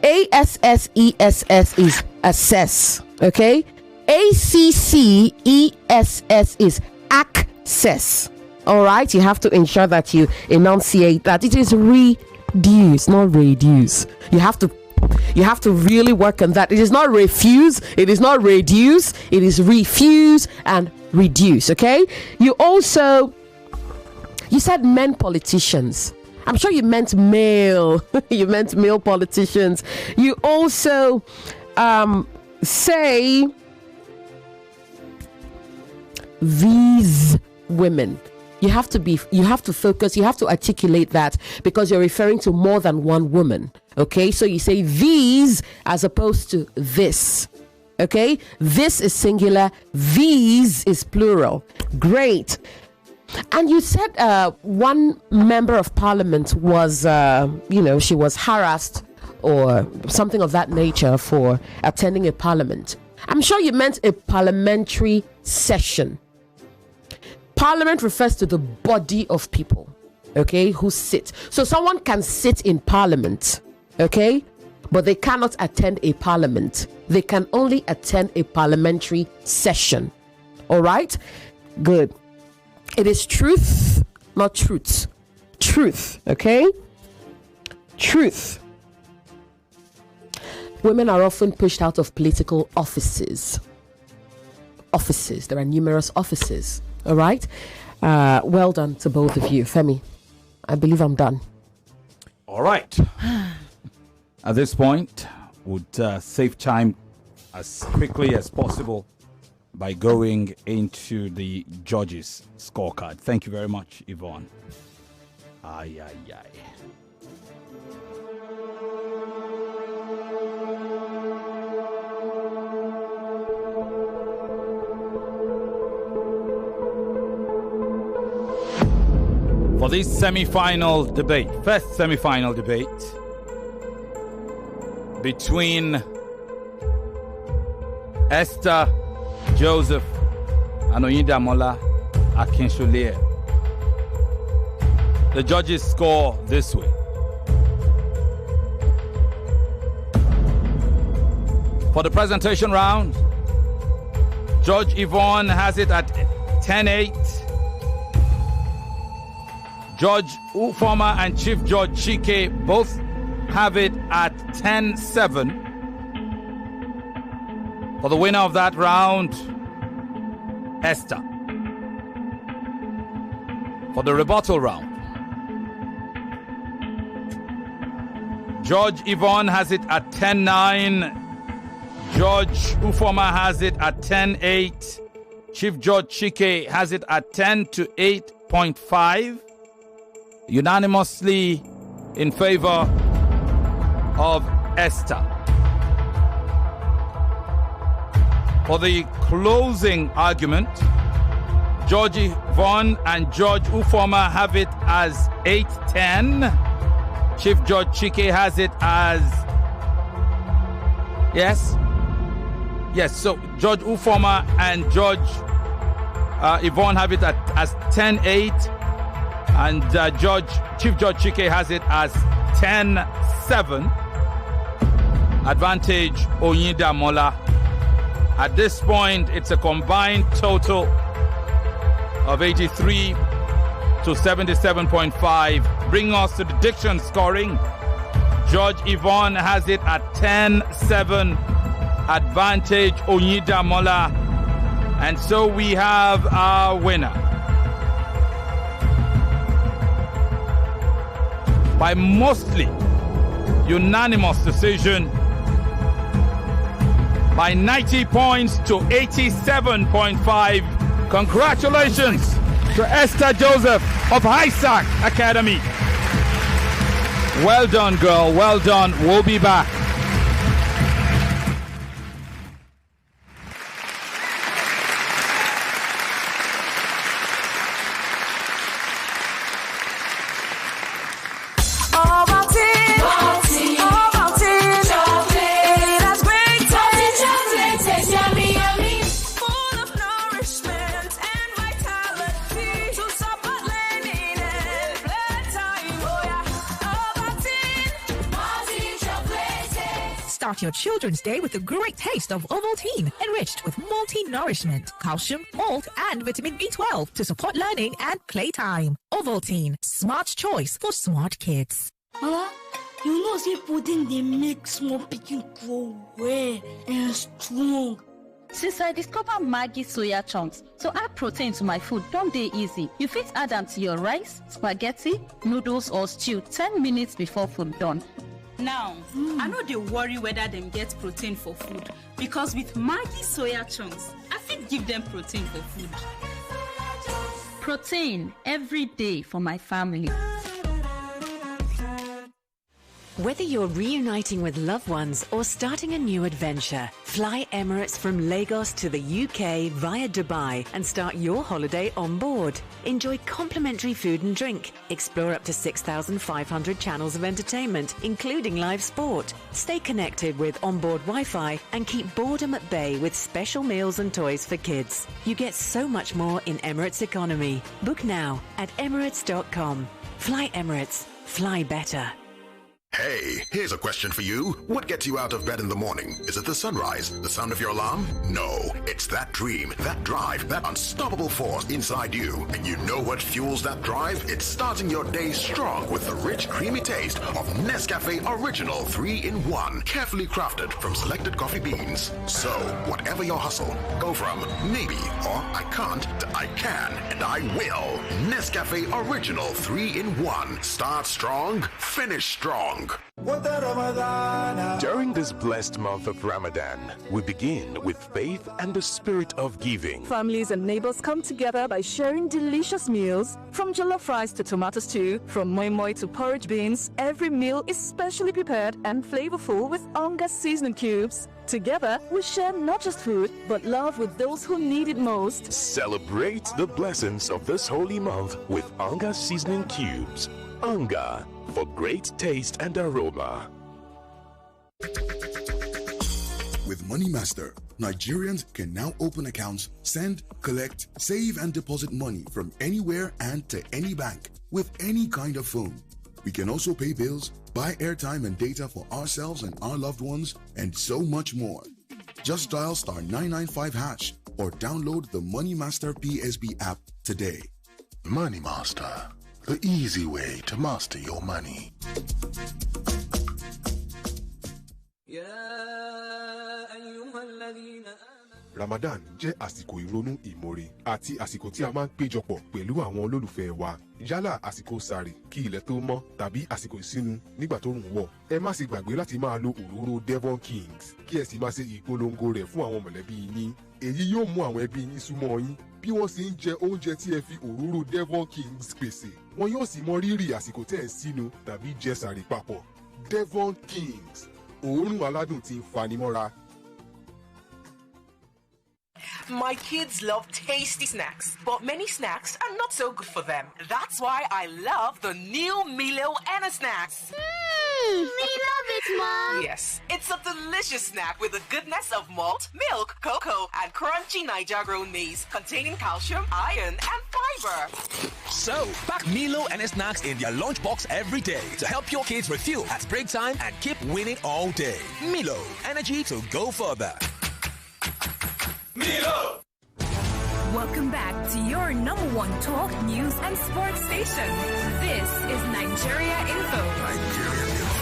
ASSESS is assess, okay? ACCESS is access. All right, you have to ensure that you enunciate that it is reduce, not reduce. You have to really work on that. It is not refuse, it is not reduce, it is refuse and reduce, okay? You said men politicians. I'm sure you meant male. You meant male politicians. You also say these women. You have to focus, you have to articulate that because you're referring to more than one woman. Okay, so you say these as opposed to this. Okay, this is singular, these is plural. Great. And you said one member of parliament was, she was harassed or something of that nature for attending a parliament. I'm sure you meant a parliamentary session. Parliament refers to the body of people, okay, who sit. So someone can sit in parliament, okay, but they cannot attend a parliament. They can only attend a parliamentary session. All right? Good. It is truth, not truths. Truth, okay? Truth. Women are often pushed out of political offices. There are numerous offices. All right. Well done to both of you. Femi, I believe I'm done. All right. At this point, would save time as quickly as possible by going into the judges' scorecard. Thank you very much, Yvonne. Aye. For this semi-final debate, first semi-final debate between Esther, Joseph, and Oyindamola, Akinsulie. The judges score this way. For the presentation round, Judge Yvonne has it at 10-8. Judge Ufoma and Chief Judge Chike both have it at 10-7. For the winner of that round, Esther. For the rebuttal round, Judge Yvonne has it at 10-9. Judge Ufoma has it at 10-8. Chief Judge Chike has it at 10-8.5. Unanimously in favor of Esther. For the closing argument, Judge Yvonne and Judge Ufoma have it as 8-10. Chief Judge Chike has it as... Yes, so Judge Ufoma and Judge Yvonne have it as 10-8. And Chief Judge Chike has it as 10-7. Advantage Oyindamola. At this point, it's a combined total of 83 to 77.5. Bring us to the diction scoring. Judge Yvonne has it at 10-7. Advantage Oyindamola. And so we have our winner. By mostly unanimous decision by 90 points to 87.5. Congratulations to Esther Joseph of Hisac Academy. Well done, girl. Well done. We'll be back. Start your children's day with a great taste of Ovaltine, enriched with multi-nourishment, calcium, malt, and vitamin B12 to support learning and playtime. Ovaltine, smart choice for smart kids. Mama, you know say pudding they make small pikin grow well and strong. Since I discovered Maggi soya chunks, to add protein to my food don't dey easy. You fit add them to your rice, spaghetti, noodles or stew 10 minutes before food done. Now, I know they worry whether them get protein for food because with Maggi soya chunks, I fit give them protein for food. Protein every day for my family. Whether you're reuniting with loved ones or starting a new adventure, fly Emirates from Lagos to the UK via Dubai and start your holiday on board. Enjoy complimentary food and drink. Explore up to 6,500 channels of entertainment, including live sport. Stay connected with onboard Wi-Fi and keep boredom at bay with special meals and toys for kids. You get so much more in Emirates economy. Book now at emirates.com. Fly Emirates. Fly better. Hey, here's a question for you. What gets you out of bed in the morning? Is it the sunrise? The sound of your alarm? No, it's that dream, that drive, that unstoppable force inside you. And you know what fuels that drive? It's starting your day strong with the rich, creamy taste of Nescafe Original 3-in-1, carefully crafted from selected coffee beans. So, whatever your hustle, go from maybe or I can't to I can and I will. Nescafe Original 3-in-1. Start strong, finish strong. During this blessed month of Ramadan, we begin with faith and the spirit of giving. Families and neighbors come together by sharing delicious meals. From jollof rice to tomato stew, from moi moi to porridge beans, every meal is specially prepared and flavorful with Onga seasoning cubes. Together, we share not just food, but love with those who need it most. Celebrate the blessings of this holy month with Onga seasoning cubes. Onga, for great taste and aroma. With Money Master, Nigerians can now open accounts, send, collect, save and deposit money from anywhere and to any bank with any kind of phone. We can also pay bills, buy airtime and data for ourselves and our loved ones, and so much more. Just dial *995# or download the Money Master PSB app today. Money Master, the easy way to master your money. Ramadan jẹ́ àsìkò ìrònú ìmoore àti àsìkò tí a máa ń péjọpọ̀ pẹ̀lú àwọn olólùfẹ́ wa. Yálà àsìkò sààrì kí ilẹ̀ tó mọ́ tàbí àsìkò ìsinu nígbà tó rùn wọ̀. Ẹ má sì gbàgbé láti máa lo òróró Devon Kings kí ẹ sì máa ṣe ìpolongo rẹ̀ fún àwọn mọ̀lẹ́bí yín. Èyí yóò mú àwọn ẹbí yín súnmọ́ yín bí wọ́n sì ń jẹ oúnjẹ tí ẹ fi òróró Devon Kings pèsè. Wọn yóò sì mọ rírì àsìkò tẹ́ ẹ sínú tàbí jẹ sààrì papọ̀. Devon Kings, òórùn aládùn tí ń fanimọ́ra. My kids love tasty snacks, but many snacks are not so good for them. That's why I love the new Milo Anna Snacks. We love it, Mom. Yes, it's a delicious snack with the goodness of malt, milk, cocoa, and crunchy Niger-grown maize containing calcium, iron, and fiber. So, pack Milo and snacks in their lunchbox every day to help your kids refuel at break time and keep winning all day. Milo, energy to go further. Milo! Welcome back to your #1 talk, news, and sports station. This is Nigeria Info. Nigeria Info.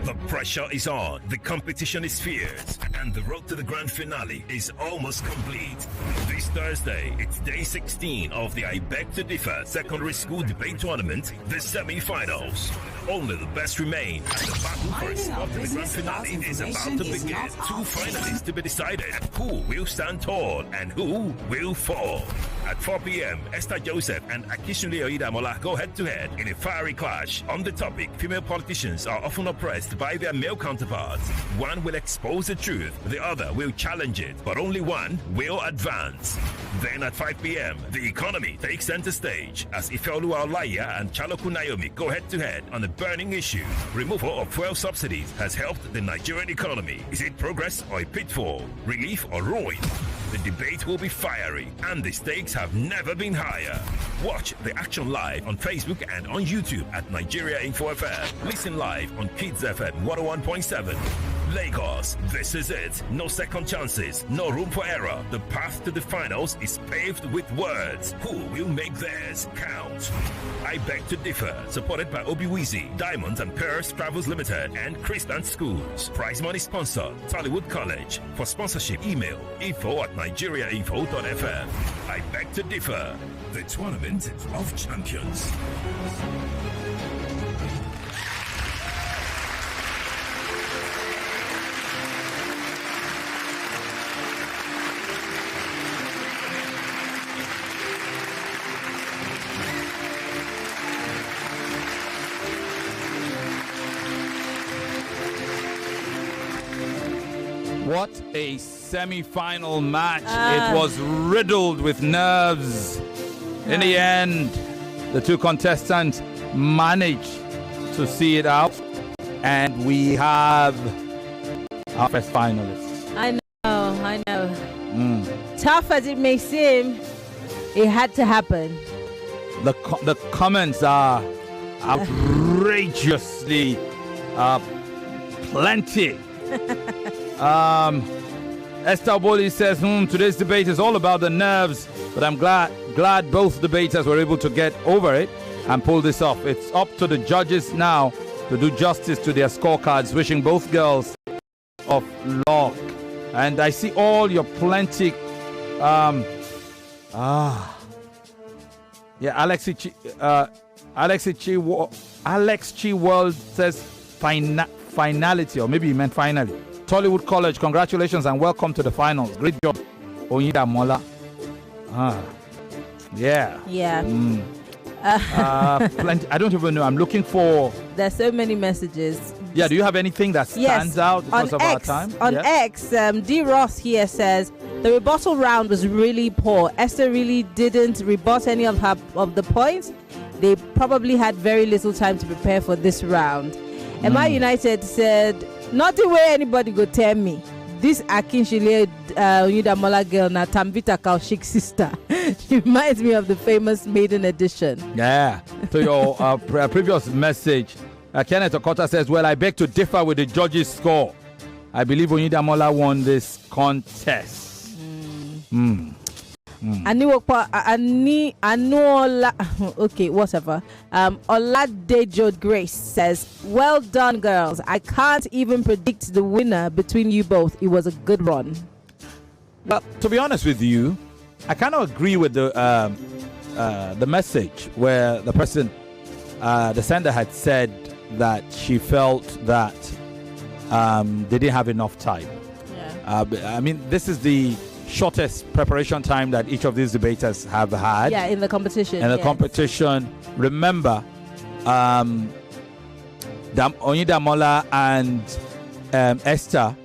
The pressure is on, the competition is fierce, and the road to the grand finale is almost complete. This Thursday, it's day 16 of the I Beg to Differ Secondary School Debate Tournament, the semi-finals. Only the best remain, and the battle for a spot in the grand finale is about to begin. 2 finalists to be decided. Who will stand tall and who will fall? At 4 p.m., Esther Joseph and Akinsulie Oyindamola go head-to-head in a fiery clash. On the topic, female politicians are often oppressed by their male counterparts. One will expose the truth, the other will challenge it, but only one will advance. Then at 5 p.m., the economy takes center stage as Ifeoluwa, Olaiya and Chalokwu Naomi go head-to-head on a burning issue. Removal of fuel subsidies has helped the Nigerian economy. Is it progress or a pitfall? Relief or ruin? The debate will be fiery, and the stakes have never been higher. Watch the action live on Facebook and on YouTube at Nigeria Info FM. Listen live on Kids FM 101.7. Lagos, this is it. No second chances, no room for error. The path to the finals is paved with words. Who will make theirs count? I Beg to Differ, supported by Obiwizi, Diamonds and Pearls Travels Limited, and Christian Schools. Prize money sponsor, Tollywood College. For sponsorship, email info@nigeriainfo.fm. I Beg to Differ, the tournament of champions. What a semi-final match. It was riddled with nerves. In the end, the two contestants managed to see it out. And we have our first finalists. I know. Tough as it may seem, it had to happen. The comments are outrageously plenty. Esther Boli says, today's debate is all about the nerves, but I'm glad both debaters were able to get over it and pull this off. It's up to the judges now to do justice to their scorecards. Wishing both girls of luck. And I see all your plenty. Alex Chi World says finality, or maybe he meant finally. Tollywood College, congratulations and welcome to the finals. Great job, Oyindamola. Plenty. I don't even know. I'm looking for. There's so many messages. Yeah, do you have anything that stands out because of our time? On X, D. Ross here says the rebuttal round was really poor. Esther really didn't rebut any of the points. They probably had very little time to prepare for this round. Emma United said, not the way anybody go tell me. This Akinsulie Oyindamola girl na Tambita Kaushik's sister. She reminds me of the famous maiden edition. Yeah. To your previous message, Kenneth Okota says, well, I beg to differ with the judges' score. I believe Oyindamola won this contest. Okay, whatever. Oladejo Grace says, well done, girls. I can't even predict the winner between you both. It was a good run. Well, to be honest with you, I kind of agree with the message where the person, the sender had said that she felt that they didn't have enough time. Yeah. I mean, this is the shortest preparation time that each of these debaters have had. Yeah, in the competition. Competition. Remember, Oyindamola and Esther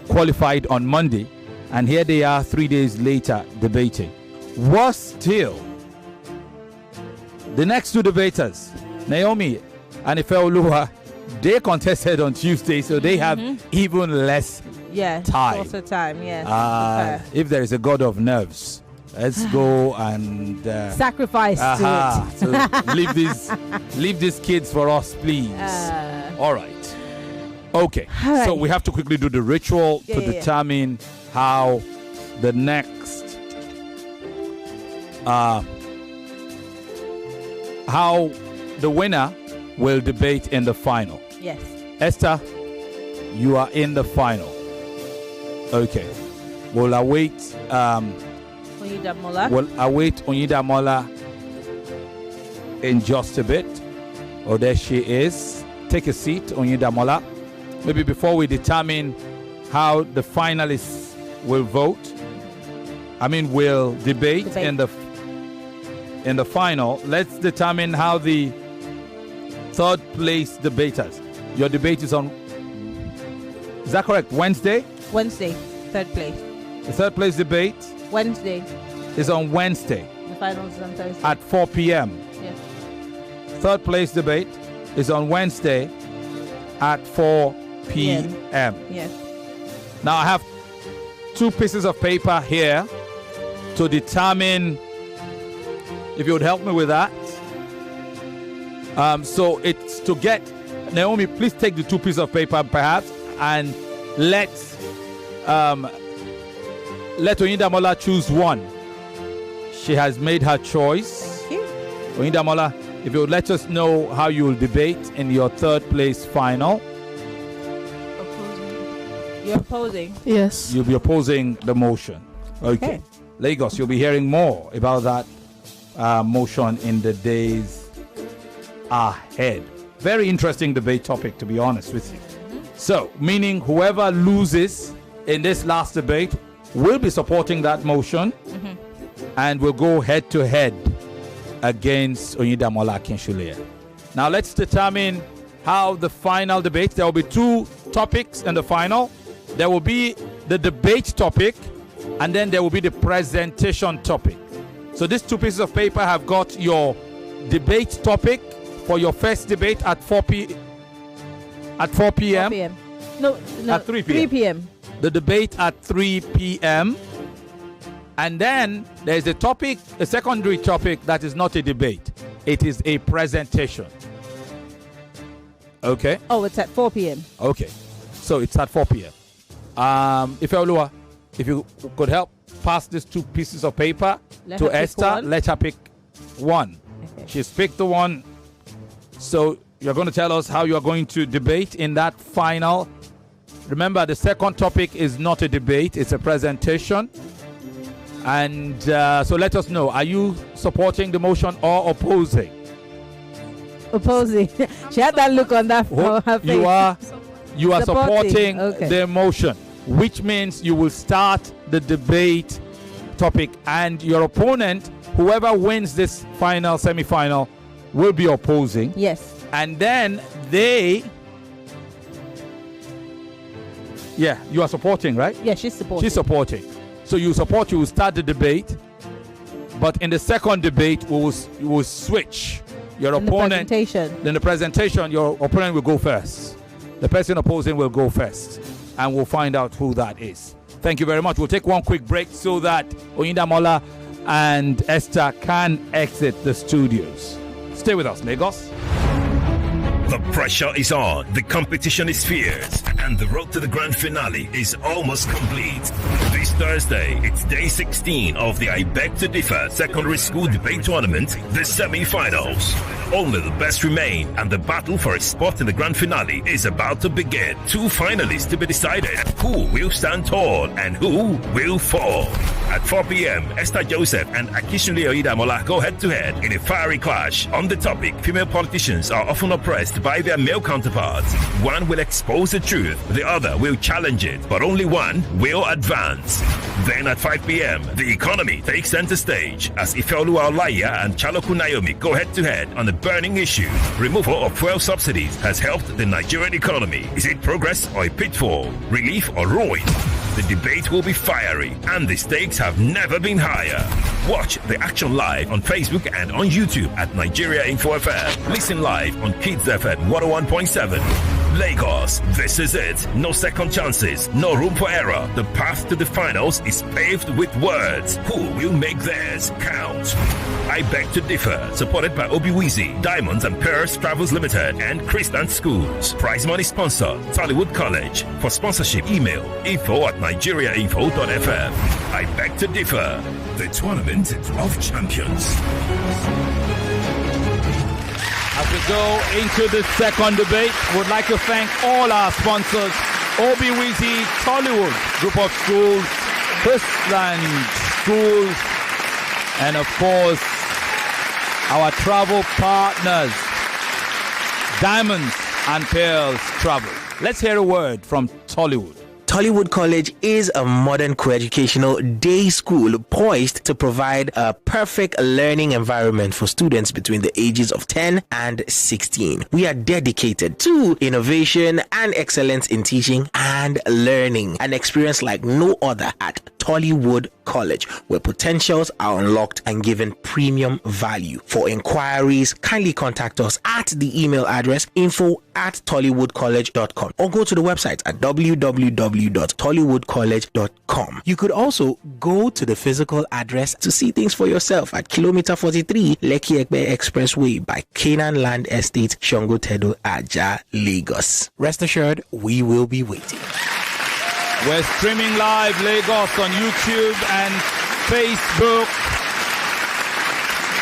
qualified on Monday, and here they are 3 days later debating. Worse still, the next two debaters, Naomi and Ifeoluwa, they contested on Tuesday, so they have even less time. Also time, if there is a god of nerves, let's go and sacrifice to it. So leave these kids for us, please. All right. Okay. All right. So we have to quickly do the ritual to determine how the next how the winner will debate in the final. Yes. Esther, you are in the final. Okay. We'll await Oyindamola in just a bit. Oh, there she is. Take a seat, Oyindamola. Maybe before we determine how the finalists will vote, will debate. in the final, let's determine how the third place debaters. Your debate is on, is that correct? Wednesday, third place. The third place debate Wednesday is on Wednesday. The finals is on Thursday. At 4 p.m. Yes. Third place debate is on Wednesday at 4 p.m. Yes. Now I have 2 pieces of paper here to determine, if you would help me with that. So it's to get, Naomi, please take the 2 pieces of paper perhaps, and let Oyindamola choose one. She has made her choice. Oyindamola, if you would let us know how you will debate in your 3rd place final. You're opposing? Yes. You'll be opposing the motion. Okay. Lagos, you'll be hearing more about that motion in the days ahead. Very interesting debate topic, to be honest with you. So, meaning whoever loses in this last debate will be supporting that motion and will go head to head against Oyindamola Akinsulie. Now, let's determine how the final debate. There will be 2 topics in the final. There will be the debate topic, and then there will be the presentation topic. So these 2 pieces of paper have got your debate topic for your first debate at 4 p.m. 4 p.m. No, at 3 p.m. 3 p.m. The debate at 3 p.m. And then there's a topic, a secondary topic that is not a debate. It is a presentation. Okay? Oh, it's at 4 p.m. Okay. So it's at 4 p.m. Ifeoluwa, if you could help pass these 2 pieces of paper to Esther, let her pick one. Okay. She's picked the one. So you're going to tell us how you're going to debate in that final. Remember, the second topic is not a debate, it's a presentation. And so let us know, are you supporting the motion or opposing? Opposing. She had that look on that on her face. You are supporting the motion, which means you will start the debate topic, and your opponent, whoever wins this final semi-final, will be opposing. Yes. And then you are supporting, right? Yeah, she's supporting. She's supporting. So you will start the debate, but in the second debate, we will switch. Your opponent, then the presentation, your opponent will go first. The person opposing will go first, and we'll find out who that is. Thank you very much. We'll take one quick break so that Oyindamola and Esther can exit the studios. Stay with us, Lagos. The pressure is on, the competition is fierce, and the road to the grand finale is almost complete. This Thursday, it's day 16 of the I Beg to Differ Secondary School Debate Tournament, the semi-finals. Only the best remain, and the battle for a spot in the grand finale is about to begin. 2 finalists to be decided. Who will stand tall and who will fall? At 4 p.m., Esther Joseph and Akinsulie Oyindamola go head-to-head in a fiery clash. On the topic, female politicians are often oppressed by their male counterparts. One will expose the truth, the other will challenge it, but only one will advance. Then at 5 p.m., the economy takes center stage as Ifeoluwa Olaiya and Chalokwu Naomi go head-to-head on a burning issue. Removal of fuel subsidies has helped the Nigerian economy. Is it progress or a pitfall? Relief or ruin? The debate will be fiery, and the stakes have never been higher. Watch the action live on Facebook and on YouTube at Nigeria Info FM. Listen live on Kids FM 101.7. Lagos, this is it. No second chances, no room for error. The path to the finals is paved with words. Who will make theirs count? I Beg to Differ, supported by Obiwizi, Diamonds and Pearls Travels Limited, and Christian Schools. Prize money sponsor, Tollywood College. For sponsorship, email info@nigeriainfo.fm. I Beg to Differ, the tournament of champions. As we go into the second debate, we'd like to thank all our sponsors: Obiwizi, Tollywood Group of Schools, Christian Schools, and of course, our travel partners, Diamonds and Pearls Travel. Let's hear a word from Tollywood. Tollywood College is a modern co-educational day school poised to provide a perfect learning environment for students between the ages of 10 and 16. We are dedicated to innovation and excellence in teaching and learning, an experience like no other at Tollywood College, where potentials are unlocked and given premium value. For inquiries, kindly contact us at the email address info at tollywoodcollege.com or go to the website at www.tollywoodcollege.com. You could also go to the physical address to see things for yourself at kilometer 43 Lekki Ekpe Expressway by Canaan Land Estate, Shongo Tedo, Aja, Lagos. Rest assured, we will be waiting. We're streaming live Lagos on YouTube and Facebook.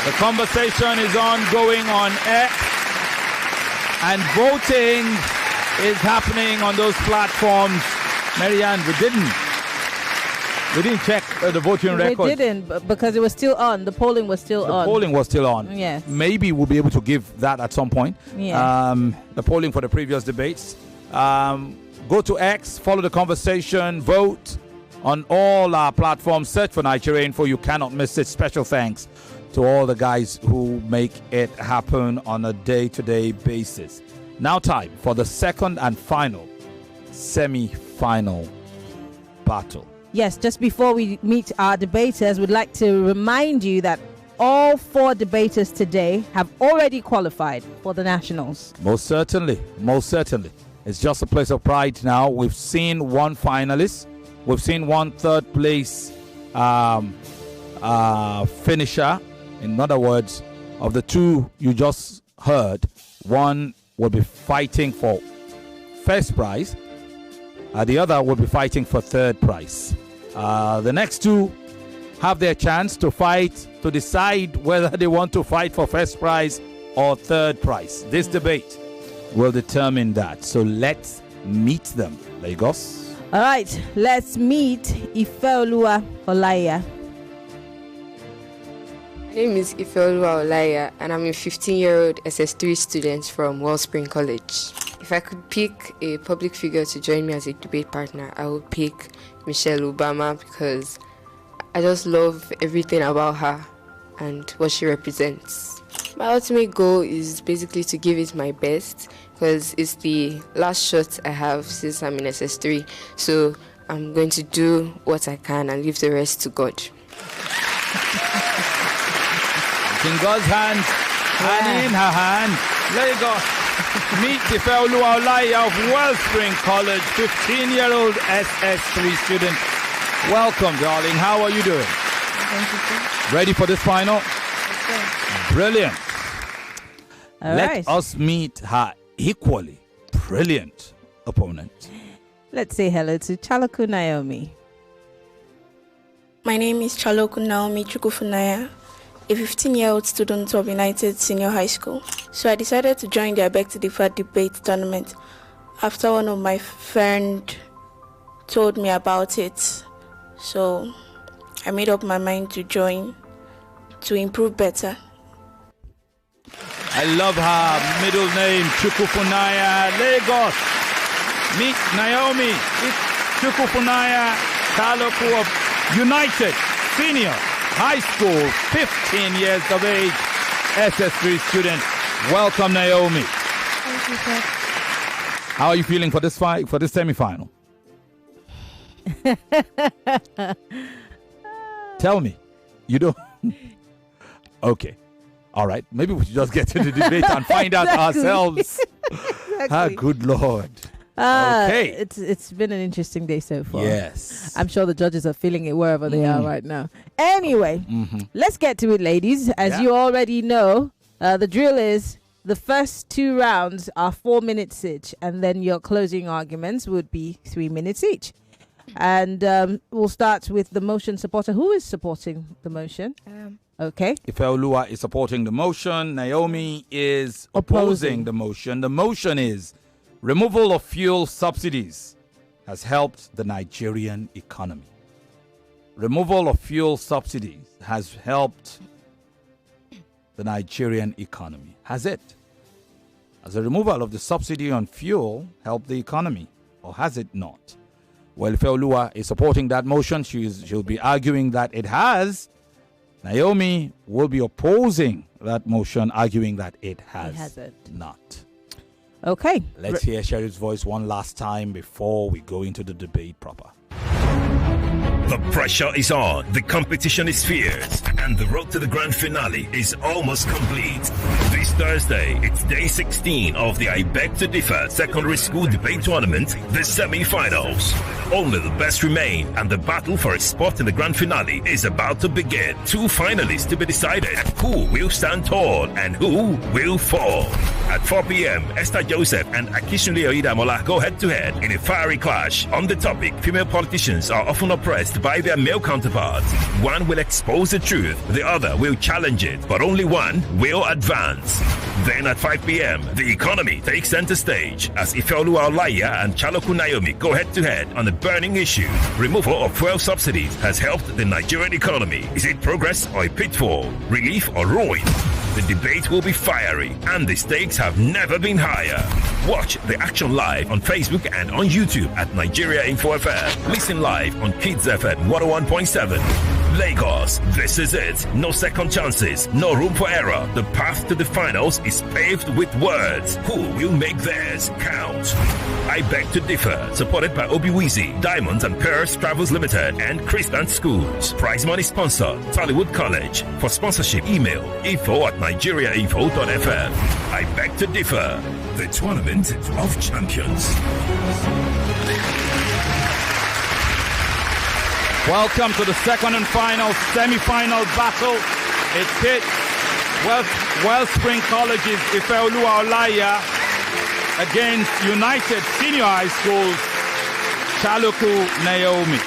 The conversation is ongoing on X, and voting is happening on those platforms. Maryann, we didn't check the voting record. We didn't, because it was still on. The polling was still on. The polling was still on. Yes. Maybe we'll be able to give that at some point. Yeah. The polling for the previous debates. Go to X, follow the conversation, vote on all our platforms. Search for Nigeria Info. You cannot miss it. Special thanks to all the guys who make it happen on a day-to-day basis. Now time for the second and final semi-final battle. Yes, just before we meet our debaters, we'd like to remind you that all 4 debaters today have already qualified for the nationals. Most certainly. It's just a place of pride now. We've seen one finalist. We've seen one third place finisher. In other words, of the 2 you just heard, one will be fighting for first prize. The other will be fighting for third prize. The next 2 have their chance to fight, to decide whether they want to fight for first prize or third prize. This debate will determine that. So let's meet them, Lagos. All right, let's meet Ifeoluwa Olaiya. My name is Ifeoluwa Olaiya, and I'm a 15-year-old SS3 student from Wellspring College. If I could pick a public figure to join me as a debate partner, I would pick Michelle Obama, because I just love everything about her and what she represents. My ultimate goal is basically to give it my best, because it's the last shot I have since I'm in SS3. So I'm going to do what I can and leave the rest to God. In God's hands, and in her hand, Lagos. Meet Ifeoluwa Olaiya of Wellspring College, 15-year-old SS3 student. Welcome, darling. How are you doing? Thank you, sir. Ready for this final? Okay. Brilliant. Let right. us meet her equally brilliant opponent. Let's say hello to Chalokwu Naomi. My name is Chalokwu Naomi Chukwufunaya, a 15-year-old student of United Senior High School. So I decided to join the I Beg to Differ debate tournament after one of my friends told me about it. So I made up my mind to join to improve better. I love her middle name, Chukwufunaya, Lagos. Meet Naomi. It's Chukwufunaya Chalokwu of United Senior High School, 15 years of age, SS3 student. Welcome, Naomi. Thank you, sir. How are you feeling for this fight, for this semi-final? Tell me. You don't? Okay. All right. Maybe we should just get to the debate and find out ourselves. Ah, good Lord. Okay. It's been an interesting day so far. Yes. I'm sure the judges are feeling it wherever they are right now. Anyway, let's get to it, ladies. As you already know, the drill is the first 2 rounds are 4 minutes each, and then your closing arguments would be 3 minutes each. And we'll start with the motion supporter. Who is supporting the motion? Okay. Ifeoluwa is supporting the motion. Naomi is opposing the motion. The motion is removal of fuel subsidies has helped the Nigerian economy. Removal of fuel subsidies has helped the Nigerian economy. Has it? Has the removal of the subsidy on fuel helped the economy, or has it not? Well, Ifeoluwa is supporting that motion. She'll be arguing that it has. Naomi will be opposing that motion, arguing that it hasn't. Not. Okay. Let's hear Sheriff's voice one last time before we go into the debate proper. The pressure is on, the competition is fierce, and the road to the grand finale is almost complete. This Thursday, it's day 16 of the I Beg to Differ Secondary School Debate Tournament, the semi-finals. Only the best remain, and the battle for a spot in the grand finale is about to begin. 2 finalists to be decided. Who will stand tall and who will fall? At 4 p.m., Esther Joseph and Akinsulie Oyindamola go head-to-head in a fiery clash. On the topic, female politicians are often oppressed by their male counterparts. One will expose the truth, the other will challenge it, but only one will advance. Then at 5 p.m., the economy takes center stage as Ifeoluwa, Olaiya and Chalokwu Naomi go head-to-head on the burning issue. Removal of fuel subsidies has helped the Nigerian economy. Is it progress or a pitfall? Relief or ruin? The debate will be fiery and the stakes have never been higher. Watch the action live on Facebook and on YouTube at Nigeria Info FM. Listen live on Kids FM 101.7. Lagos, this is it. No second chances, no room for error. The path to the finals is paved with words. Who will make theirs count? I Beg to Differ, supported by Obi-Weezy, Diamonds and Pearls Travels Limited, and Christian Schools. Prize money sponsor, Tollywood College. For sponsorship, email info@nigeriainfo.fm. I Beg to Differ, the tournament of champions. Welcome to the second and final semi-final battle. It pits Wellspring College's Ifeoluwa Olaiya against United Senior High School's Chalokwu Naomi.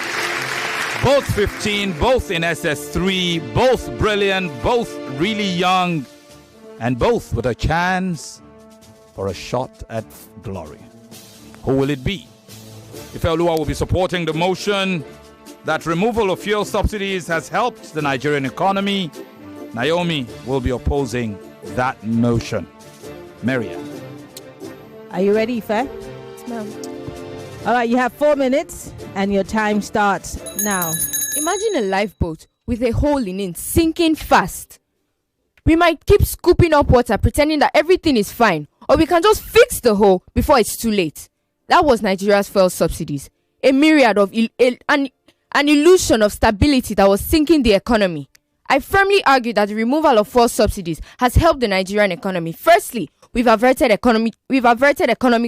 Both 15, both in SS3, both brilliant, both really young, and both with a chance for a shot at glory. Who will it be? Ifeoluwa will be supporting the motion that removal of fuel subsidies has helped the Nigerian economy. Naomi will be opposing that motion. Maryann. Are you ready, Ife? Yes, ma'am. All right, you have 4 minutes and your time starts now. Imagine a lifeboat with a hole in it sinking fast. We might keep scooping up water pretending that everything is fine, or we can just fix the hole before it's too late. That was Nigeria's fuel subsidies. A myriad of an illusion of stability that was sinking the economy. I firmly argue that the removal of fuel subsidies has helped the Nigerian economy. Firstly, we've averted economic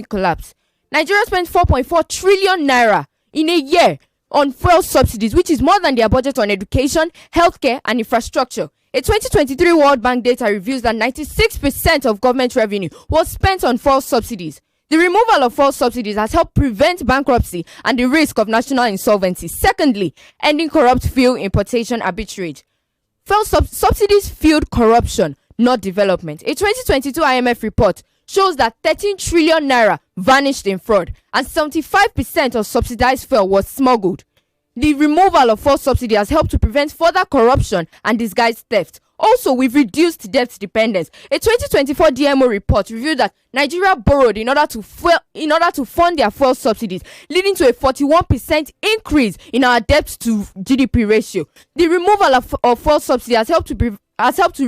collapse. Nigeria spent 4.4 trillion naira in a year on fuel subsidies, which is more than their budget on education, healthcare, and infrastructure. A 2023 World Bank data reveals that 96% of government revenue was spent on fuel subsidies. The removal of fuel subsidies has helped prevent bankruptcy and the risk of national insolvency. Secondly, ending corrupt fuel importation arbitrage. Fuel subsidies fueled corruption, not development. A 2022 IMF report shows that 13 trillion naira vanished in fraud and 75% of subsidized fuel was smuggled. The removal of fuel subsidy has helped to prevent further corruption and disguised theft. Also, we've reduced debt dependence. A 2024 DMO report revealed that Nigeria borrowed in order to fund their fuel subsidies, leading to a 41% increase in our debt to GDP ratio. The removal of fuel subsidy has helped to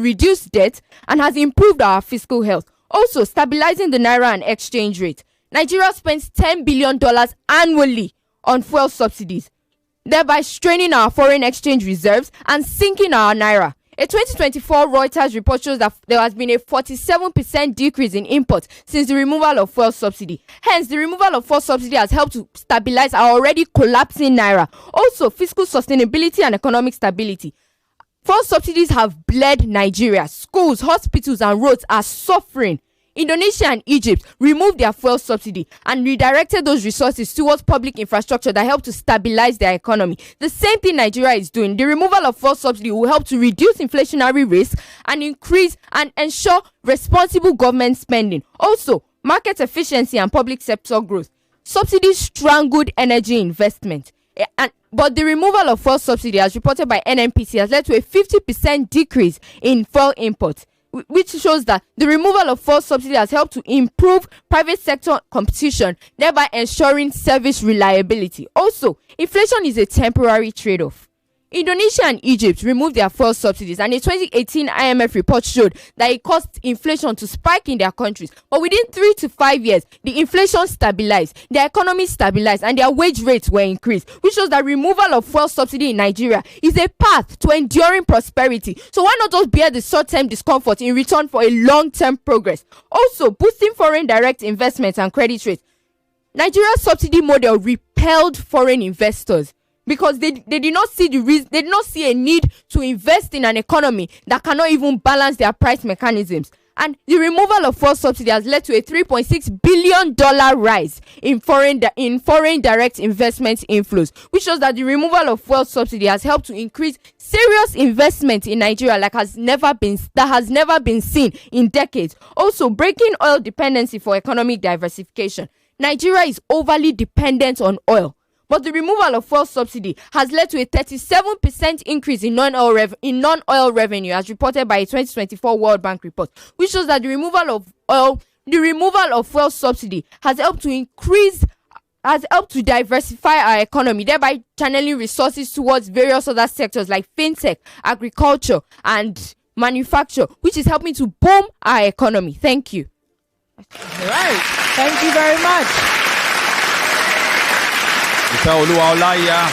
reduce debt and has improved our fiscal health. Also, stabilizing the naira and exchange rate. Nigeria spends $10 billion annually on fuel subsidies, thereby straining our foreign exchange reserves and sinking our naira. A 2024 Reuters report shows that there has been a 47% decrease in imports since the removal of fuel subsidy. Hence, the removal of fuel subsidy has helped to stabilize our already collapsing naira. Also, fiscal sustainability and economic stability. Fuel subsidies have bled Nigeria. Schools, hospitals, and roads are suffering. Indonesia and Egypt removed their fuel subsidy and redirected those resources towards public infrastructure that helped to stabilize their economy. The same thing Nigeria is doing. The removal of fuel subsidy will help to reduce inflationary risk and increase and ensure responsible government spending. Also, market efficiency and public sector growth. Subsidies strangled energy investment. But the removal of fuel subsidy, as reported by NNPC, has led to a 50% decrease in fuel imports, which shows that the removal of fuel subsidy has helped to improve private sector competition, thereby ensuring service reliability. Also, inflation is a temporary trade-off. Indonesia and Egypt removed their fuel subsidies, and a 2018 IMF report showed that it caused inflation to spike in their countries. But within 3 to 5 years, the inflation stabilized, their economy stabilized, and their wage rates were increased, which shows that removal of fuel subsidy in Nigeria is a path to enduring prosperity. So why not just bear the short-term discomfort in return for a long-term progress? Also, boosting foreign direct investments and credit rates. Nigeria's subsidy model repelled foreign investors, because they did not see the reason, they did not see a need to invest in an economy that cannot even balance their price mechanisms. And the removal of fuel subsidy has led to a $3.6 billion rise in foreign direct investment inflows, which shows that the removal of fuel subsidy has helped to increase serious investment in Nigeria that has never been seen in decades. Also, breaking oil dependency for economic diversification. Nigeria is overly dependent on oil, but the removal of fuel subsidy has led to a 37% increase in non-oil revenue, as reported by a 2024 World Bank report, which shows that the removal of fuel subsidy has helped to diversify our economy, thereby channeling resources towards various other sectors like fintech, agriculture, and manufacture, which is helping to boom our economy. Thank you. All right. Thank you very much. Ifeoluwa Olaiya,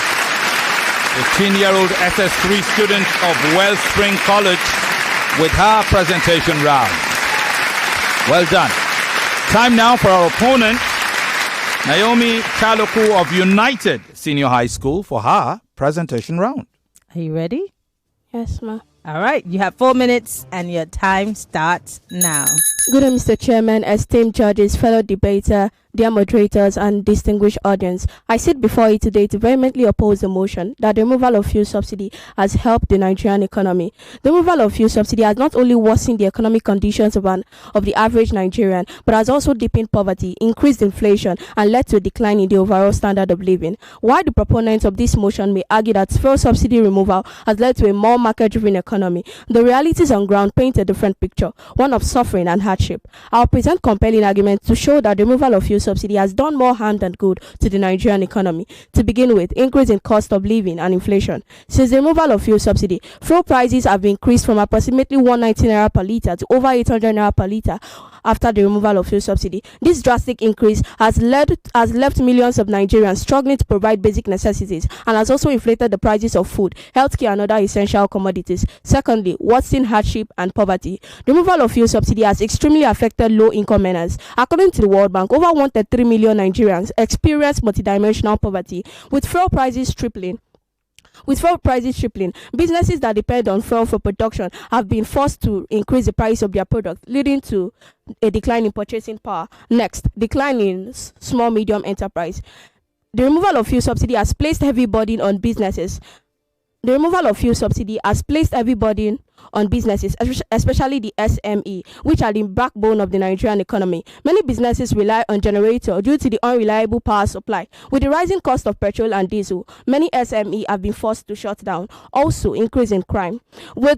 a 10-year-old SS3 student of Wellspring College, with her presentation round. Well done. Time now for our opponent, Naomi Chalokwu of United Senior High School, for her presentation round. Are you ready? Yes, ma. All right. You have 4 minutes and your time starts now. Good day, Mr. Chairman, esteemed judges, fellow debater, dear moderators, and distinguished audience. I sit before you today to vehemently oppose the motion that the removal of fuel subsidy has helped the Nigerian economy. The removal of fuel subsidy has not only worsened the economic conditions of the average Nigerian, but has also deepened poverty, increased inflation, and led to a decline in the overall standard of living. While the proponents of this motion may argue that fuel subsidy removal has led to a more market-driven economy, the realities on ground paint a different picture, one of suffering and hardship. I'll present compelling arguments to show that the removal of fuel subsidy has done more harm than good to the Nigerian economy. To begin with, increase in cost of living and inflation. Since the removal of fuel subsidy, fuel prices have increased from approximately 190 naira per litre to over 800 naira per litre after the removal of fuel subsidy. This drastic increase has left millions of Nigerians struggling to provide basic necessities and has also inflated the prices of food, healthcare, and other essential commodities. Secondly, worsening hardship and poverty. The removal of fuel subsidy has extremely affected low-income earners. According to the World Bank, over 1.3 million Nigerians experience multidimensional poverty, with fuel prices tripling. Businesses that depend on fuel for production have been forced to increase the price of their product, leading to a decline in purchasing power. Next, decline in small-medium enterprise. The removal of fuel subsidy has placed heavy burden on businesses. The removal of fuel subsidy has placed heavy burden on businesses, especially the SME, which are the backbone of the Nigerian economy. Many businesses rely on generator due to the unreliable power supply. With the rising cost of petrol and diesel, many SME have been forced to shut down. Also, increase in crime. When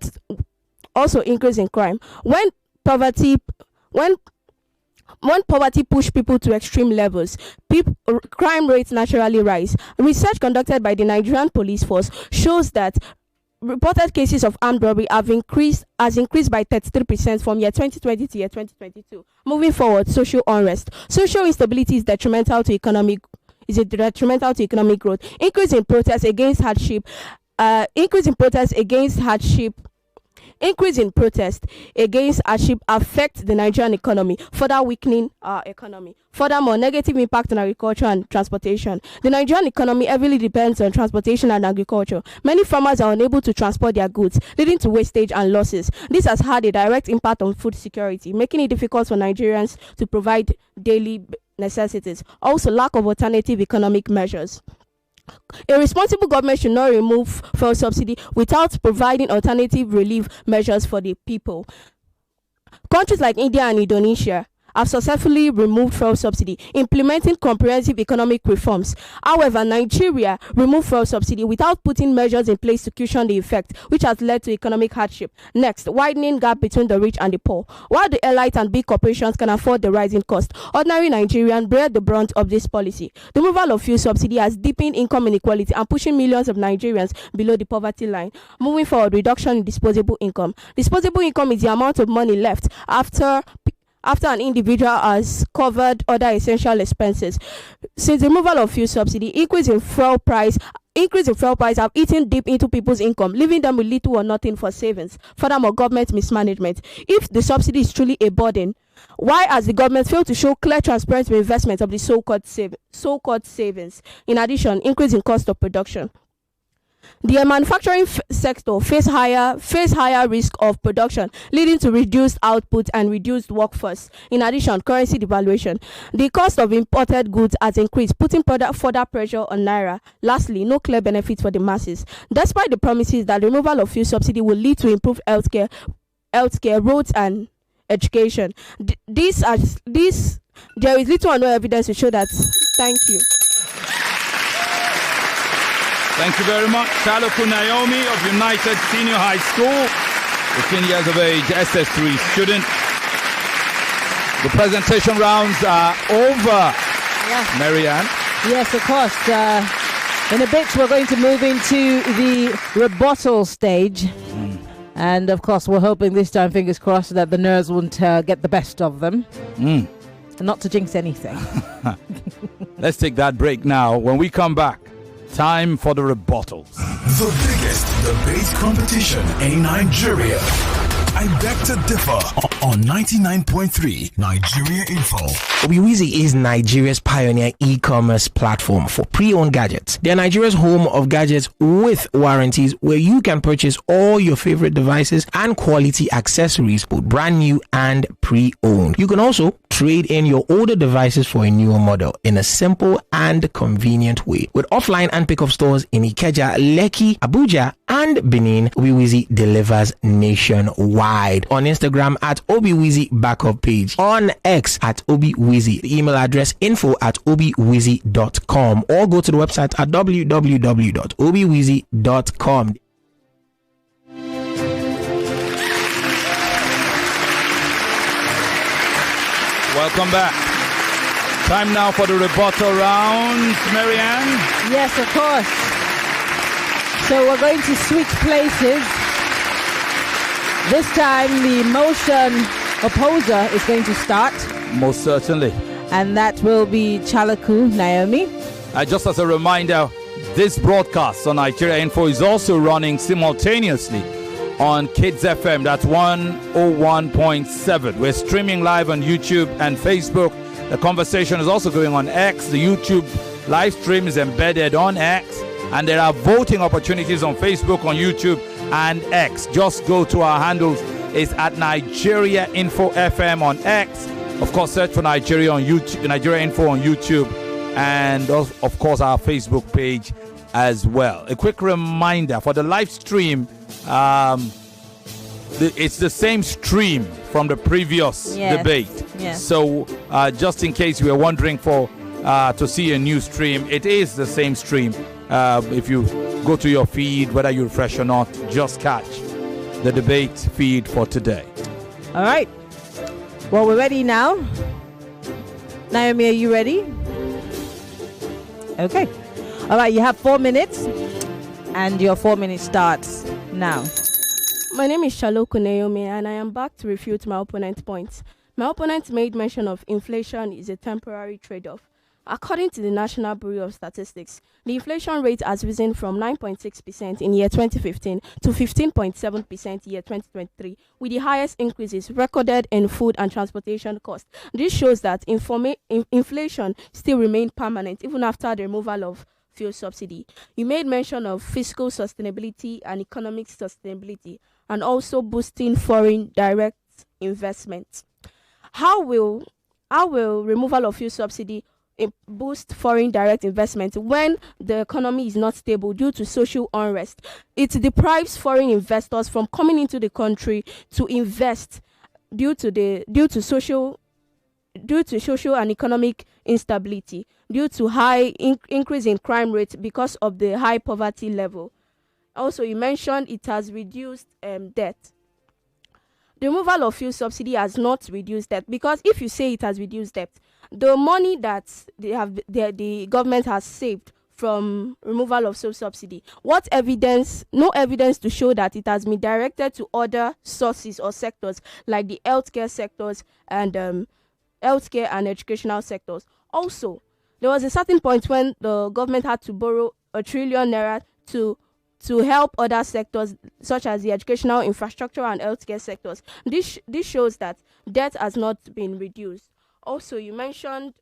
poverty pushes people to extreme levels, crime rates naturally rise. Research conducted by the Nigerian police force shows that reported cases of armed robbery has increased by 33% from year 2020 to year 2022. Moving forward, social unrest. Social instability is detrimental to economic growth. Increase in protests against hardship affect the Nigerian economy, further weakening our economy. Furthermore, negative impact on agriculture and transportation. The Nigerian economy heavily depends on transportation and agriculture. Many farmers are unable to transport their goods, leading to wastage and losses. This has had a direct impact on food security, making it difficult for Nigerians to provide daily necessities. Also, lack of alternative economic measures. A responsible government should not remove fuel subsidy without providing alternative relief measures for the people. Countries like India and Indonesia have successfully removed fuel subsidy, implementing comprehensive economic reforms. However, Nigeria removed fuel subsidy without putting measures in place to cushion the effect, which has led to economic hardship. Next, widening gap between the rich and the poor. While the elite and big corporations can afford the rising cost, ordinary Nigerians bear the brunt of this policy. The removal of fuel subsidy has deepened income inequality and pushing millions of Nigerians below the poverty line. Moving forward, reduction in disposable income. Disposable income is the amount of money left after an individual has covered other essential expenses. Since the removal of fuel subsidy, increase in fuel price have eaten deep into people's income, leaving them with little or nothing for savings. Furthermore, government mismanagement. If the subsidy is truly a burden, why has the government failed to show clear transparent investment of the so-called savings? In addition, increase in cost of production. The manufacturing sector face higher risk of production, leading to reduced output and reduced workforce. In addition, currency devaluation. The cost of imported goods has increased, putting further pressure on naira. Lastly, no clear benefits for the masses. Despite the promises that the removal of fuel subsidy will lead to improved healthcare, roads, and education, there is little or no evidence to show that. Thank you. Thank you very much. Chalokwu Naomi of United Senior High School, 15 years of age, SS3 student. The presentation rounds are over. Yeah. Maryann. Yes, of course. In a bit, we're going to move into the rebuttal stage. And of course, we're hoping this time, fingers crossed, that the nerves won't get the best of them. And not to jinx anything. Let's take that break now. When we come back, time for the rebuttals. The biggest debate competition in Nigeria. I beg to differ on 99.3 Nigeria Info. Obiwizi is Nigeria's pioneer e-commerce platform for pre-owned gadgets. They are Nigeria's home of gadgets with warranties, where you can purchase all your favorite devices and quality accessories, both brand new and pre-owned. You can also trade in your older devices for a newer model in a simple and convenient way. With offline and pickup stores in Ikeja, Lekki, Abuja, and Benin, Obiwizi delivers nationwide. On Instagram at Obiwizi Backup Page, on X at Obiwizi, the email address info@obiwizi.com, or go to the website at www.obiwizi.com. Welcome back. Time now for the rebuttal round. Maryann? Yes, of course. So we're going to switch places. This time the motion opposer is going to start. Most certainly. And that will be Chalokwu Naomi. Just as a reminder, this broadcast on Nigeria Info is also running simultaneously on Kids FM. That's 101.7. We're streaming live on YouTube and Facebook. The conversation is also going on X. The YouTube live stream is embedded on X. And there are voting opportunities on Facebook, on YouTube, and X. Just go to our handles. It's at Nigeria Info FM on X. Of course, search for Nigeria on YouTube, Nigeria Info on YouTube, and of course our Facebook page as well. A quick reminder for the live stream. It's the same stream from the previous debate. Yes. So just in case you were wondering to see a new stream, it is the same stream. If you go to your feed, whether you refresh or not, just catch the debate feed for today. All right. Well, we're ready now. Naomi, are you ready? Okay. All right, you have 4 minutes, and your 4 minutes starts now. My name is Chalokwu Naomi, and I am back to refute my opponent's points. My opponent made mention of inflation is a temporary trade-off. According to the National Bureau of Statistics, the inflation rate has risen from 9.6% in year 2015 to 15.7% year 2023, with the highest increases recorded in food and transportation costs. This shows that inflation still remains permanent even after the removal of fuel subsidy. You made mention of fiscal sustainability and economic sustainability, and also boosting foreign direct investment. How will removal of fuel subsidy boost foreign direct investment when the economy is not stable due to social unrest? It deprives foreign investors from coming into the country to invest due to social social and economic instability, due to high increase in crime rate because of the high poverty level. Also, you mentioned it has reduced debt. The removal of fuel subsidy has not reduced debt, because if you say it has reduced debt, the money that the government has saved from removal of fuel subsidy, what evidence? No evidence to show that it has been directed to other sources or sectors like the healthcare sectors and healthcare and educational sectors. Also, there was a certain point when the government had to borrow ₦1 trillion to help other sectors such as the educational, infrastructure and healthcare sectors. This shows that debt has not been reduced. Also, you mentioned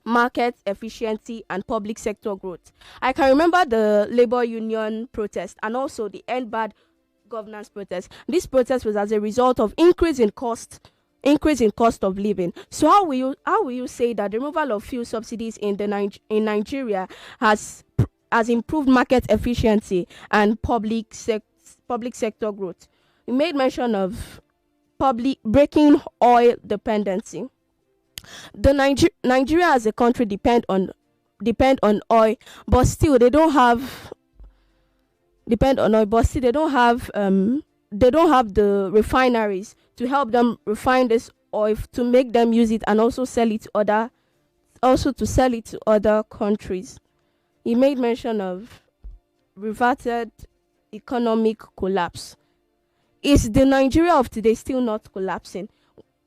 market efficiency and public sector growth. I can remember the labor union protest and also the End Bad Governance protest. This protest was as a result of increase in cost of living. So how will you say that the removal of fuel subsidies in Nigeria has improved market efficiency and public sector growth? You made mention of breaking oil dependency. Nigeria as a country depend on oil, but still they don't have the refineries to help them refine this oil, to make them use it and also sell it to other countries. He made mention of reverted economic collapse. Is the Nigeria of today still not collapsing?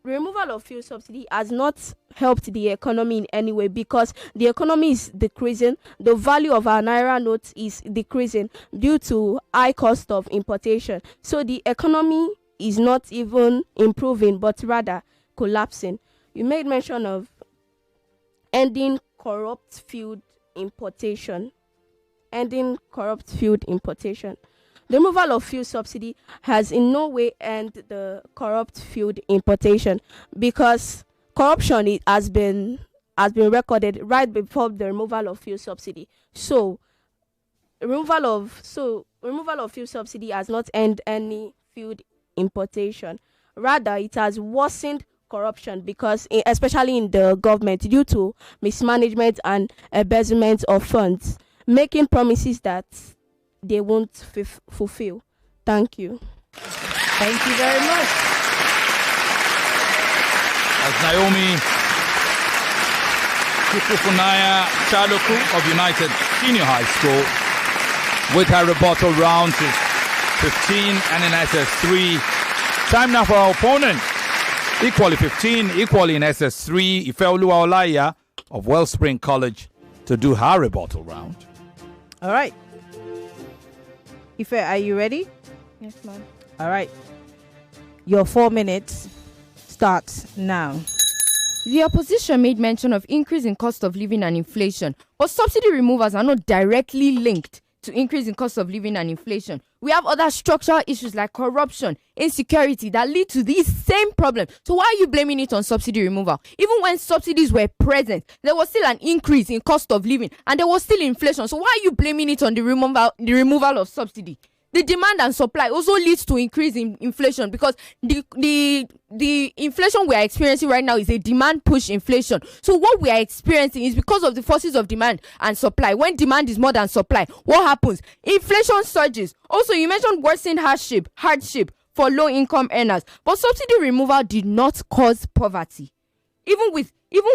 Removal of fuel subsidy has not helped the economy in any way, because the economy is decreasing. The value of our naira notes is decreasing due to high cost of importation. So the economy is not even improving, but rather collapsing. You made mention of ending corrupt fuel importation. The removal of fuel subsidy has in no way ended the corrupt fuel importation, because corruption has been recorded right before the removal of fuel subsidy. So removal of fuel subsidy has not ended any fuel importation. Rather, it has worsened corruption, because especially in the government, due to mismanagement and embezzlement of funds, making promises that they won't fulfill. Thank you. Thank you very much. As Naomi Chalokwu of United Senior High School with her rebuttal round to 15 and in SS3. Time now for our opponent. Equally 15, equally in SS3, Ifeoluwa Olaiya of Wellspring College to do her rebuttal round. All right. Ife, are you ready? Yes, ma'am. All right. Your 4 minutes starts now. The opposition made mention of increase in cost of living and inflation, but subsidy removals are not directly linked to increase in cost of living and inflation. We have other structural issues like corruption, insecurity that lead to these same problems. So why are you blaming it on subsidy removal? Even when subsidies were present, there was still an increase in cost of living and there was still inflation. So why are you blaming it on the removal of subsidy? The demand and supply also leads to increase in inflation, because the inflation we are experiencing right now is a demand push inflation. So what we are experiencing is because of the forces of demand and supply. When demand is more than supply, what happens? Inflation surges. Also, you mentioned worsening hardship for low income earners, but subsidy removal did not cause poverty. Even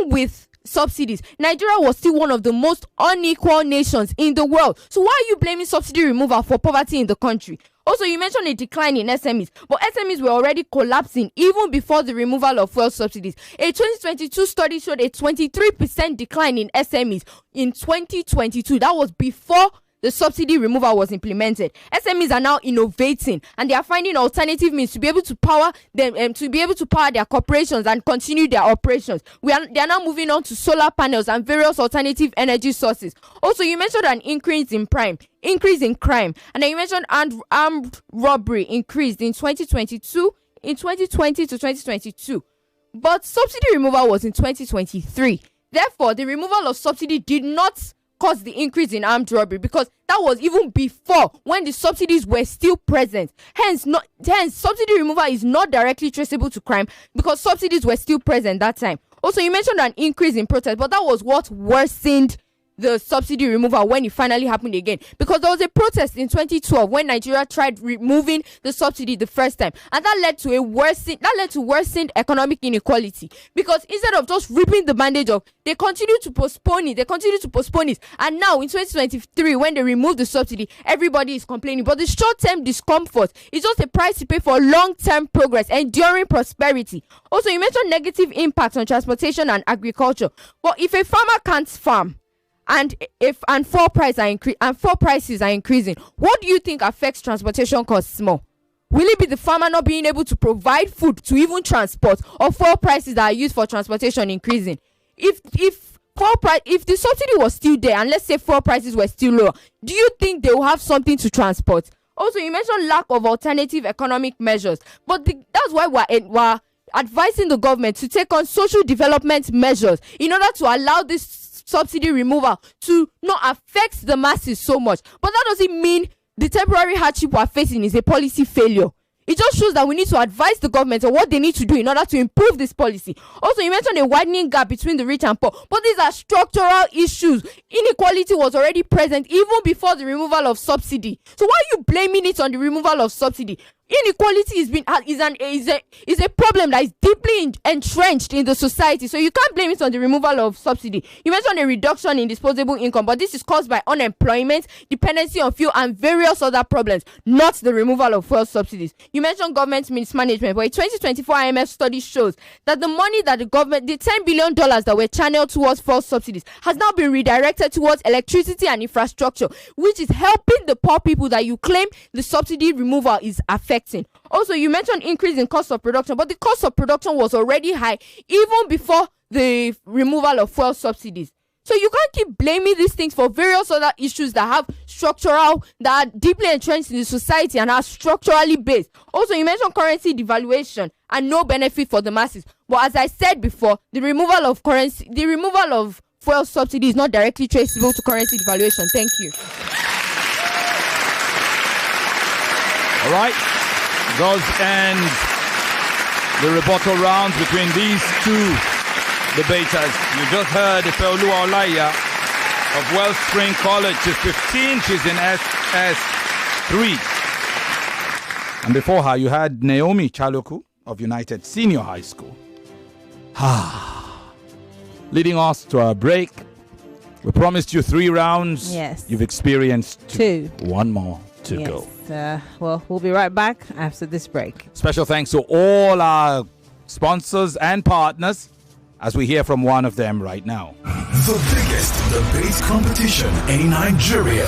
with subsidies, Nigeria was still one of the most unequal nations in the world. So why are you blaming subsidy removal for poverty in the country? Also, you mentioned a decline in SMEs, but SMEs were already collapsing even before the removal of fuel subsidies. A 2022 study showed a 23% decline in SMEs in 2022. That was before the subsidy removal was implemented. SMEs are now innovating and they are finding alternative means to be able to power them, to be able to power their corporations and continue their operations. They are now moving on to solar panels and various alternative energy sources. Also, you mentioned an increase in crime, and then you mentioned armed robbery increased in 2020 to 2022. But subsidy removal was in 2023. Therefore, the removal of subsidy did not cause the increase in armed robbery, because that was even before, when the subsidies were still present. Hence subsidy removal is not directly traceable to crime, because subsidies were still present that time. Also, you mentioned an increase in protest, but that was what worsened the subsidy removal when it finally happened again, because there was a protest in 2012 when Nigeria tried removing the subsidy the first time, and that led to worsened economic inequality, because instead of just ripping the bandage off, they continue to postpone it, and now in 2023 when they remove the subsidy, everybody is complaining. But the short-term discomfort is just a price to pay for long-term progress, enduring prosperity. Also, you mentioned negative impacts on transportation and agriculture, but if a farmer can't farm and fuel prices are increasing, what do you think affects transportation costs more? Will it be the farmer not being able to provide food to even transport, or fuel prices that are used for transportation increasing? If the subsidy was still there, and let's say fuel prices were still lower, do you think they will have something to transport? Also, you mentioned lack of alternative economic measures, but that's why we're advising the government to take on social development measures in order to allow this subsidy removal to not affect the masses so much. But that doesn't mean the temporary hardship we're facing is a policy failure. It just shows that we need to advise the government on what they need to do in order to improve this policy. Also, you mentioned a widening gap between the rich and poor, but these are structural issues. Inequality was already present even before the removal of subsidy. So why are you blaming it on the removal of subsidy? Inequality is a problem that is deeply entrenched in the society, so you can't blame it on the removal of subsidy. You mentioned a reduction in disposable income, but this is caused by unemployment, dependency on fuel, and various other problems, not the removal of fuel subsidies. You mentioned government mismanagement, but a 2024 IMF study shows that the money that the $10 billion that were channeled towards fuel subsidies has now been redirected towards electricity and infrastructure, which is helping the poor people that you claim the subsidy removal is affecting. Also, you mentioned increase in cost of production, but the cost of production was already high even before the removal of fuel subsidies. So you can't keep blaming these things for various other issues that are deeply entrenched in the society and are structurally based. Also, you mentioned currency devaluation and no benefit for the masses. But as I said before, the removal of fuel subsidy is not directly traceable to currency devaluation. Thank you. All right. Those end the rebuttal rounds between these two debaters. You just heard Ifeoluwa Olaiya of Wellspring College. She's 15. She's in SS3. And before her, you had Naomi Chalokwu of United Senior High School. Leading us to our break. We promised you 3 rounds. Yes. You've experienced 2. 1 more to go. Well, we'll be right back after this break. Special thanks to all our sponsors and partners as we hear from one of them right now. The biggest debate competition in Nigeria.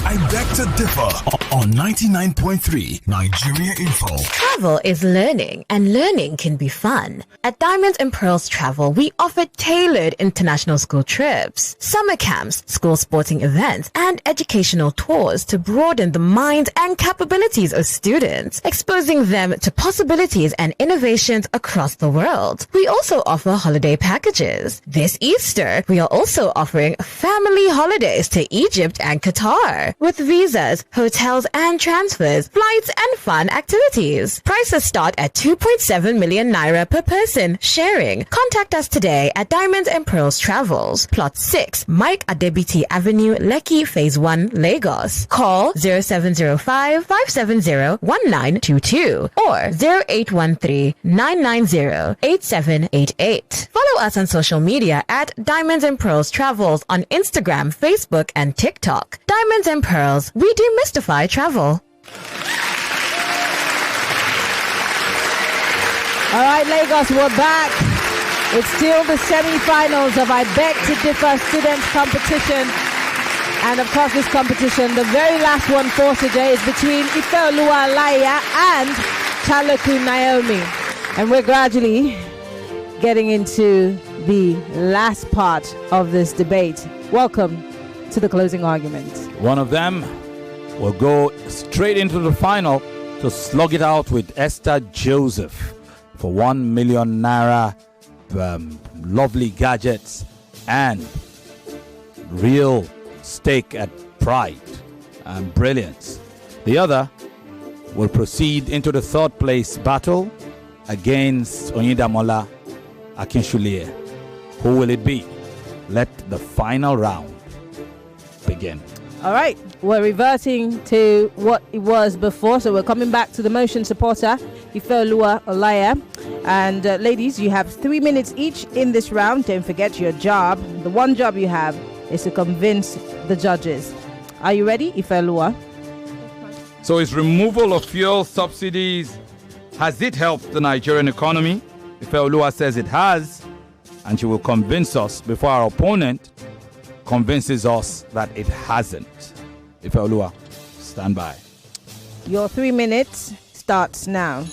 I beg to differ on 99.3 Nigeria Info. Travel is learning, and learning can be fun. At Diamonds and Pearls Travel, we offer tailored international school trips, summer camps, school sporting events, and educational tours to broaden the minds and capabilities of students, exposing them to possibilities and innovations across the world. We also offer holiday packages. This Easter, we are also offering family holidays to Egypt and Qatar, with visas, hotels and transfers, flights and fun activities. Prices start at 2.7 million naira per person. Sharing. Contact us today at Diamonds and Pearls Travels, Plot 6, Mike Adebiti Avenue, Lekki, Phase 1, Lagos. Call 0705-570-1922 or 0813-990-8788. Follow us on social media at Diamonds and Pearls Travels on Instagram, Facebook, and TikTok. Diamonds and Pearls, we demystify travel. All right, Lagos, we're back. It's still the semi-finals of I Beg to Differ Students Competition. And of course, this competition, the very last one for today, is between Ifeoluwa Olaiya and Chalokwu Naomi. And we're gradually getting into the last part of this debate. Welcome to the closing argument. One of them will go straight into the final to slug it out with Esther Joseph for 1 million naira, lovely gadgets, and real stake at pride and brilliance. The other will proceed into the third place battle against Oyindamola Akinsulie. Who will it be? Let the final round begin. All right, we're reverting to what it was before. So we're coming back to the motion supporter, Ifeoluwa, Olaiya. And ladies, you have 3 minutes each in this round. Don't forget your job. The one job you have is to convince the judges. Are you ready, Ifeoluwa? So is removal of fuel subsidies, has it helped the Nigerian economy? Ifeoluwa says it has, and she will convince us before our opponent convinces us that it hasn't. Ifeoluwa, stand by. Your 3 minutes starts now.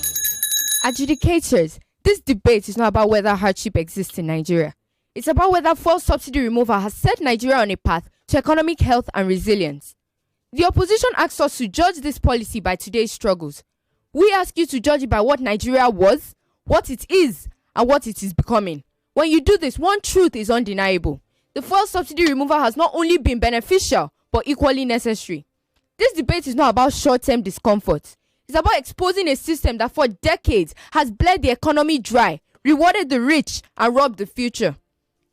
Adjudicators, this debate is not about whether hardship exists in Nigeria. It's about whether fuel subsidy removal has set Nigeria on a path to economic health and resilience. The opposition asks us to judge this policy by today's struggles. We ask you to judge it by what Nigeria was, what it is, and what it is becoming. When you do this, one truth is undeniable. The fuel subsidy removal has not only been beneficial, but equally necessary. This debate is not about short-term discomfort. It's about exposing a system that for decades has bled the economy dry, rewarded the rich, and robbed the future.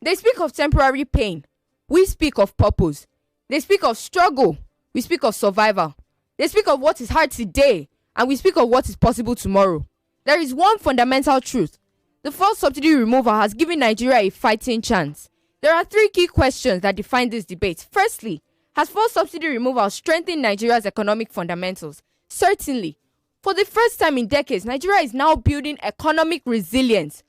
They speak of temporary pain. We speak of purpose. They speak of struggle. We speak of survival. They speak of what is hard today, and we speak of what is possible tomorrow. There is one fundamental truth. The fuel subsidy removal has given Nigeria a fighting chance. There are 3 key questions that define this debate. Firstly, has fuel subsidy removal strengthened Nigeria's economic fundamentals? Certainly. For the first time in decades, Nigeria is now building economic resilience.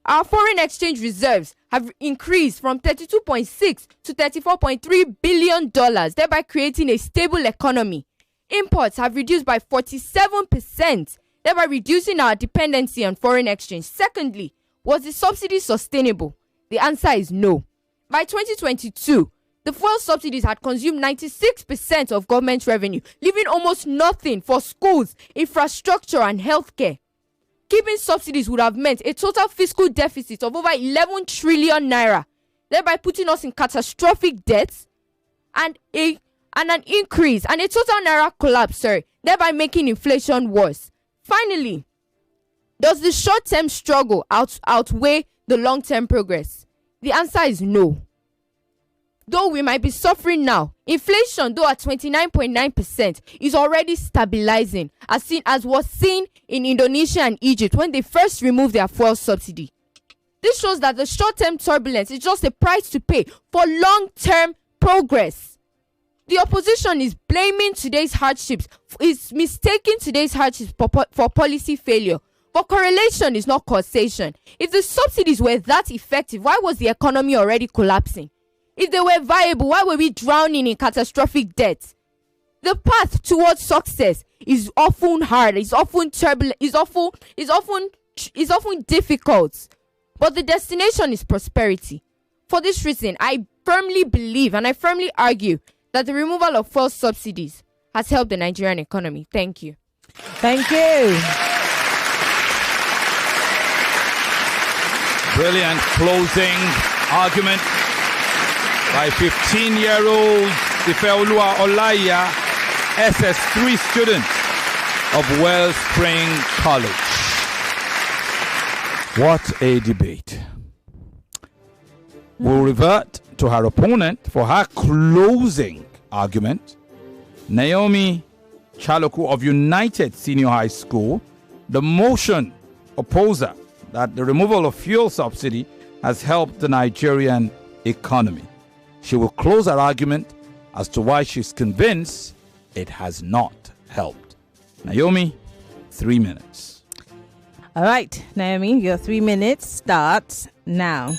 Our foreign exchange reserves have increased from $32.6 to $34.3 billion, thereby creating a stable economy. Imports have reduced by 47%, thereby reducing our dependency on foreign exchange. Secondly, was the subsidy sustainable? The answer is no. By 2022, the fuel subsidies had consumed 96% of government revenue, leaving almost nothing for schools, infrastructure, and healthcare. Keeping subsidies would have meant a total fiscal deficit of over 11 trillion naira, thereby putting us in catastrophic debts and a total naira collapse, thereby making inflation worse. Finally, does the short-term struggle outweigh the long-term progress? The answer is no. Though we might be suffering now, inflation, though at 29.9%, is already stabilizing, as was seen in Indonesia and Egypt when they first removed their fuel subsidy. This shows that the short-term turbulence is just a price to pay for long-term progress. The opposition is blaming today's hardships, is mistaking today's hardships for policy failure. But correlation is not causation. If the subsidies were that effective, why was the economy already collapsing? If they were viable, why were we drowning in catastrophic debt? The path towards success is often hard, is often turbulent, is often difficult. But the destination is prosperity. For this reason, I firmly believe and I firmly argue that the removal of fuel subsidies has helped the Nigerian economy. Thank you. Thank you. Brilliant closing argument by 15-year-old Ifeoluwa Olaiya, SS3 student of Wellspring College. What a debate. We'll revert to her opponent for her closing argument. Naomi Chalokwu of United Senior High School, the motion opposer that the removal of fuel subsidy has helped the Nigerian economy. She will close her argument as to why she's convinced it has not helped. Naomi, 3 minutes. All right, Naomi, your 3 minutes starts now.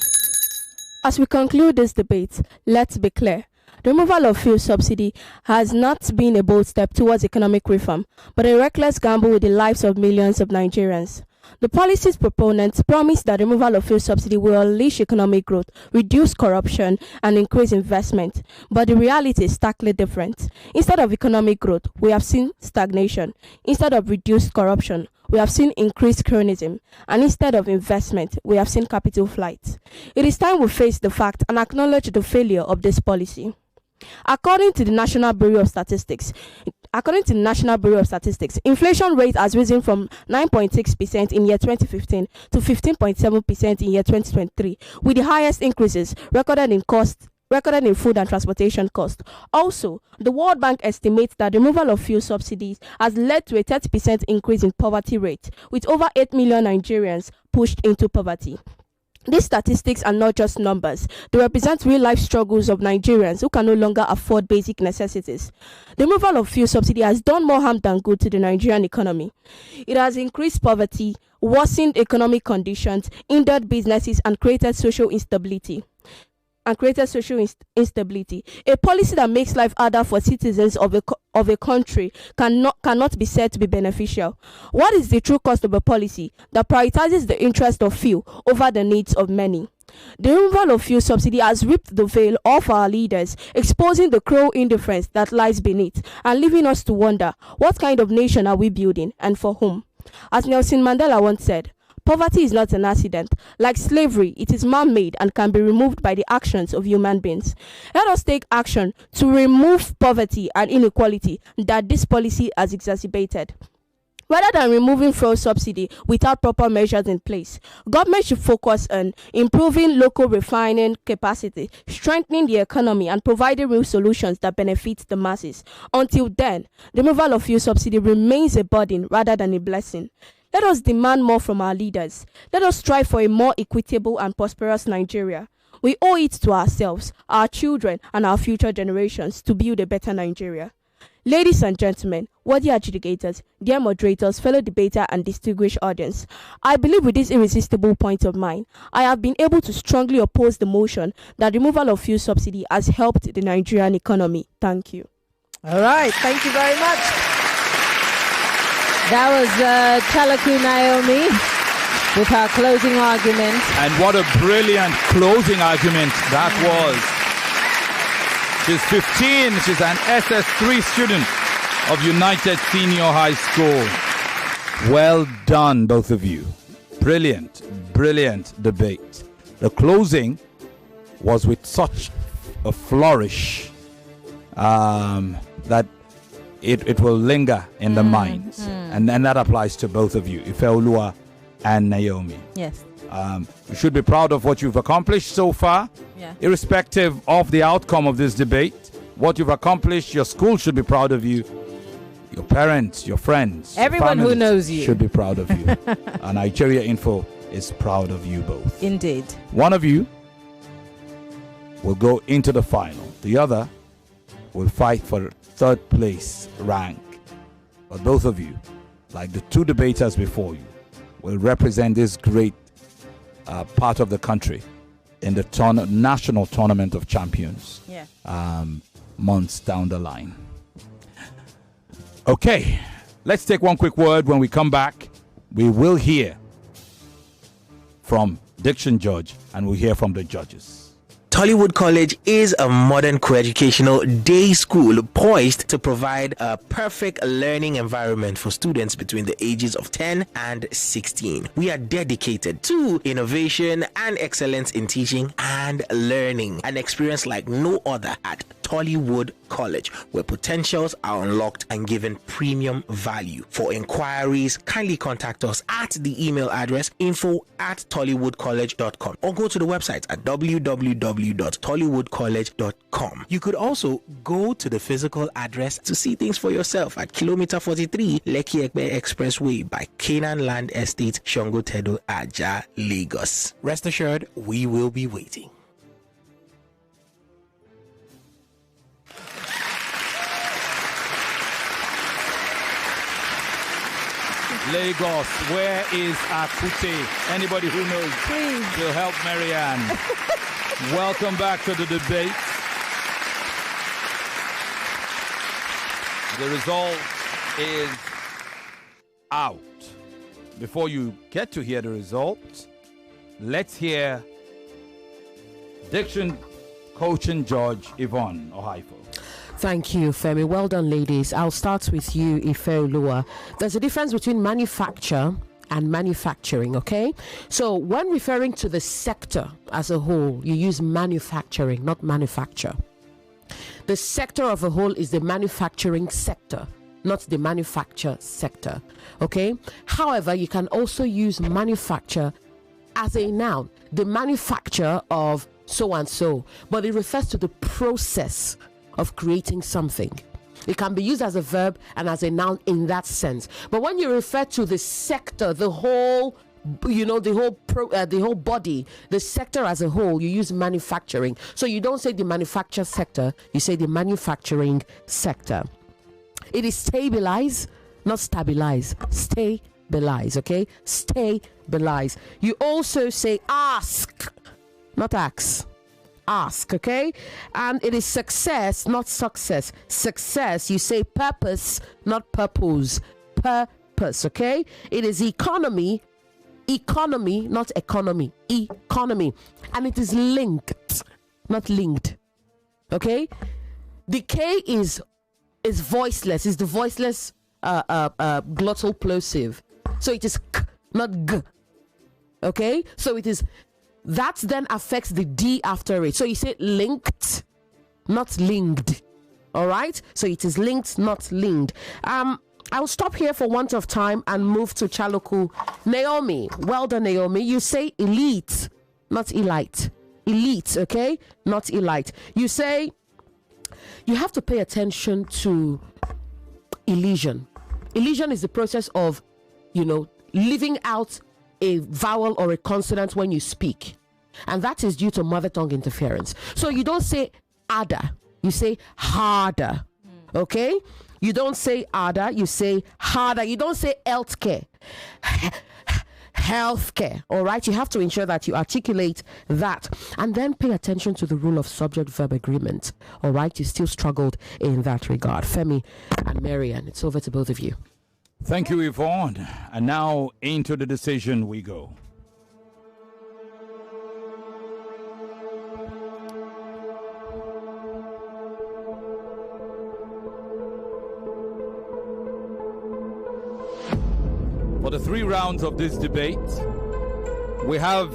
As we conclude this debate, let's be clear. The removal of fuel subsidy has not been a bold step towards economic reform, but a reckless gamble with the lives of millions of Nigerians. The policy's proponents promise that removal of fuel subsidy will unleash economic growth, reduce corruption, and increase investment. But the reality is starkly different. Instead of economic growth, we have seen stagnation. Instead of reduced corruption, we have seen increased cronyism. And instead of investment, we have seen capital flight. It is time we face the fact and acknowledge the failure of this policy. According to the National Bureau of Statistics, According to the National Bureau of Statistics, inflation rate has risen from 9.6% in year 2015 to 15.7% in year 2023, with the highest increases recorded in food and transportation costs. Also, the World Bank estimates that the removal of fuel subsidies has led to a 30% increase in poverty rate, with over 8 million Nigerians pushed into poverty. These statistics are not just numbers. They represent real-life struggles of Nigerians who can no longer afford basic necessities. The removal of fuel subsidy has done more harm than good to the Nigerian economy. It has increased poverty, worsened economic conditions, hindered businesses, and created social instability. A policy that makes life harder for citizens of a country cannot be said to be beneficial. What is the true cost of a policy that prioritizes the interest of few over the needs of many? The removal of fuel subsidy has ripped the veil off our leaders, exposing the cruel indifference that lies beneath, and leaving us to wonder, what kind of nation are we building, and for whom? As Nelson Mandela once said, poverty is not an accident. Like slavery, it is man-made and can be removed by the actions of human beings. Let us take action to remove poverty and inequality that this policy has exacerbated. Rather than removing fuel subsidy without proper measures in place, government should focus on improving local refining capacity, strengthening the economy, and providing real solutions that benefit the masses. Until then, the removal of fuel subsidy remains a burden rather than a blessing. Let us demand more from our leaders. Let us strive for a more equitable and prosperous Nigeria. We owe it to ourselves, our children, and our future generations to build a better Nigeria. Ladies and gentlemen, worthy adjudicators, dear moderators, fellow debater, and distinguished audience, I believe with this irresistible point of mine, I have been able to strongly oppose the motion that removal of fuel subsidy has helped the Nigerian economy. Thank you. All right, thank you very much. That was Chalokwu Naomi with her closing argument. And what a brilliant closing argument that was. She's 15. She's an SS3 student of United Senior High School. Well done, both of you. Brilliant, brilliant debate. The closing was with such a flourish that it will linger in the minds. And that applies to both of you, Ifeoluwa and Naomi. Yes. You should be proud of what you've accomplished so far. Yeah. Irrespective of the outcome of this debate, what you've accomplished, your school should be proud of you. Your parents, your friends, everyone who knows you should be proud of you. And Nigeria Info is proud of you both. Indeed. One of you will go into the final. The other will fight for third place rank. But both of you, like the two debaters before you, will represent this great part of the country in the national tournament of champions. Yeah. Months down the line. Okay, let's take one quick word. When we come back, we will hear from Diction Judge and we'll hear from the judges. Tollywood College is a modern co-educational day school poised to provide a perfect learning environment for students between the ages of 10 and 16. We are dedicated to innovation and excellence in teaching and learning, an experience like no other at Tollywood College, where potentials are unlocked and given premium value. For inquiries, kindly contact us at the email address info@tollywoodcollege.com or go to the website at www.tollywoodcollege.com. You could also go to the physical address to see things for yourself at kilometer 43 Lekki Ekpe Expressway by Canaan Land Estate, Shongotedo, Aja, Lagos. Rest assured, we will be waiting. Lagos, where is Akute? Anybody who knows will help Maryann. Welcome back to the debate. The result is out. Before you get to hear the results, let's hear Diction Coaching Judge Yvonne Ohaifo. Thank you, Femi. Well done, ladies. I'll start with you, Ifeoluwa. There's a difference between manufacture and manufacturing, okay? So when referring to the sector as a whole, you use manufacturing, not manufacture. The sector of a whole is the manufacturing sector. not the manufacture sector. Okay. However, you can also use manufacture as a noun, the manufacture of so and so, but it refers to the process of creating something. It can be used as a verb and as a noun in that sense. But when you refer to the sector, the whole, the whole body, the sector as a whole, you use manufacturing. So you don't say the manufacture sector, you say the manufacturing sector. It is stabilize, not stabilize. Stabilize, okay? Stabilize. You also say ask, not ask. Ask, okay? And it is success, not success. Success, you say purpose, not purpose. Purpose, okay? It is economy, not economy. Economy. And it is linked, not linked. Okay? The K is voiceless, is the voiceless glottal plosive. So it is k, not g. Okay? So it is. That then affects the D after it. So you say linked, not linked. All right? So it is linked, not linked. I'll stop here for want of time and move to Chalokwu. Naomi, well done, Naomi. You say elite, not elite. Elite, okay? Not elite. You say you have to pay attention to elision. Elision is the process of, leaving out a vowel or a consonant when you speak, and that is due to mother tongue interference. So you don't say ada, you say harder. Okay, you don't say ada, you say harder. You don't say healthcare. Healthcare. All right, you have to ensure that you articulate that, and then pay attention to the rule of subject-verb agreement. All right, you still struggled in that regard. Femi and Maryann, it's over to both of you. Thank you, Yvonne. And now into the decision we go. For the 3 rounds of this debate, we have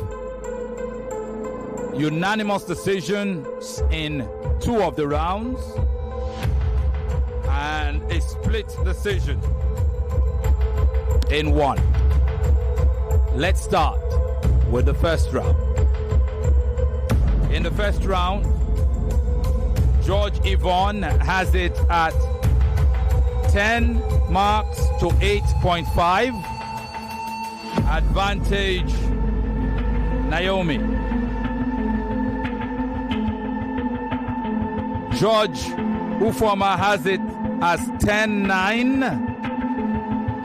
unanimous decisions in 2 of the rounds and a split decision in 1. Let's start with the first round. In the first round, George Yvonne has it at 10 marks to 8.5. Advantage Naomi. George Ufoma has it as 10-9.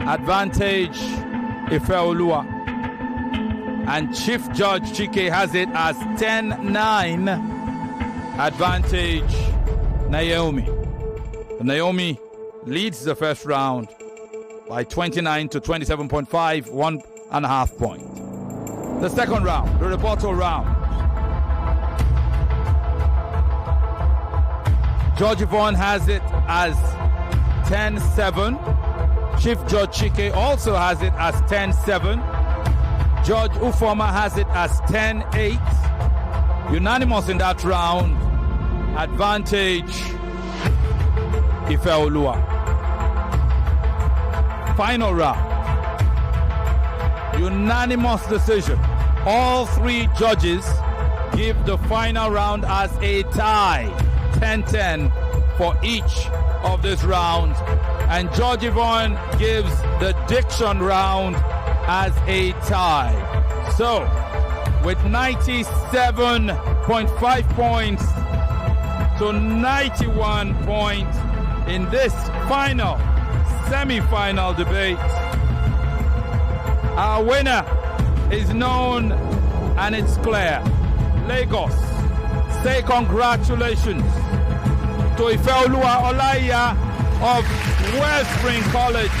Advantage Ifeoluwa. And Chief Judge Chike has it as 10-9. Advantage Naomi. Naomi leads the first round by 29 to 27.5, 1.5 points. The second round, the rebuttal round. George Yvonne has it as 10-7. Chief Judge Chike also has it as 10-7. Judge Ufoma has it as 10-8. Unanimous in that round. Advantage Ifeoluwa. Final round. Unanimous decision. All 3 judges give the final round as a tie. 10-10 for each of this round. And George Yvonne gives the diction round as a tie. So, with 97.5 points to 91 points in this final semi-final debate, our winner is known and it's clear. Lagos, say congratulations to Ifeoluwa Olaiya of Wellspring College.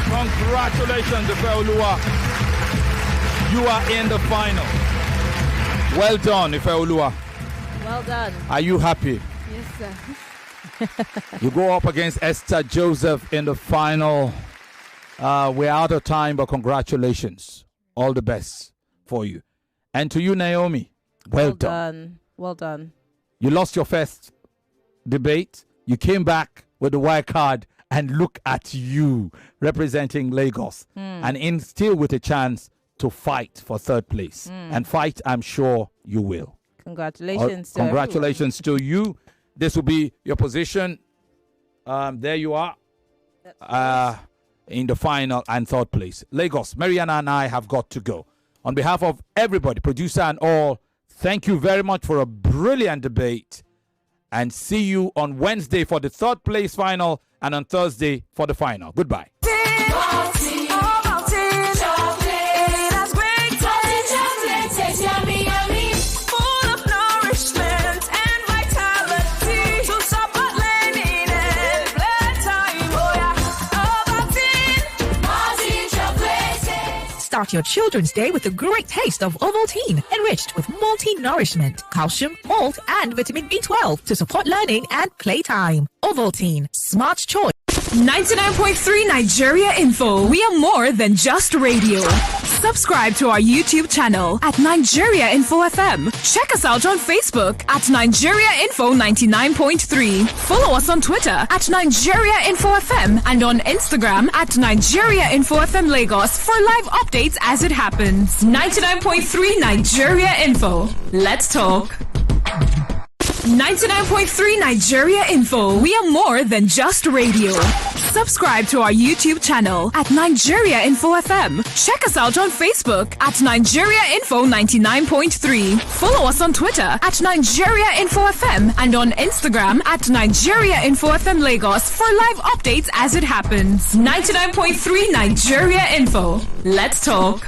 Congratulations, Ifeoluwa. You are in the final. Well done, Ifeoluwa. Well done. Are you happy? Yes, sir. You go up against Esther Joseph in the final. We're out of time, but congratulations. All the best for you. And to you, Naomi, well done. Well done. You lost your first debate. You came back with the wild card and look at you representing Lagos and still with a chance to fight for third place. And fight, I'm sure you will. Congratulations. Congratulations to you. This will be your position. There you are. In the final and third place. Lagos, Maryann and I have got to go. On behalf of everybody, producer and all, thank you very much for a brilliant debate. And see you on Wednesday for the third place final and on Thursday for the final. Goodbye. Start your children's day with a great taste of Ovaltine, enriched with multi-nourishment, calcium, malt, and vitamin B12 to support learning and playtime. Ovaltine, smart choice. 99.3 Nigeria Info. We are more than just radio. Subscribe to our YouTube channel at Nigeria Info FM. Check us out on Facebook at Nigeria Info 99.3. Follow us on Twitter at Nigeria Info FM and on Instagram at Nigeria Info FM Lagos for live updates as it happens. 99.3 Nigeria Info. Let's talk. 99.3 Nigeria Info. We are more than just radio. Subscribe to our YouTube channel at Nigeria Info FM. Check us out on Facebook at Nigeria Info 99.3. Follow us on Twitter at Nigeria Info FM and on Instagram at Nigeria Info FM Lagos for live updates as it happens. 99.3 Nigeria Info. Let's talk.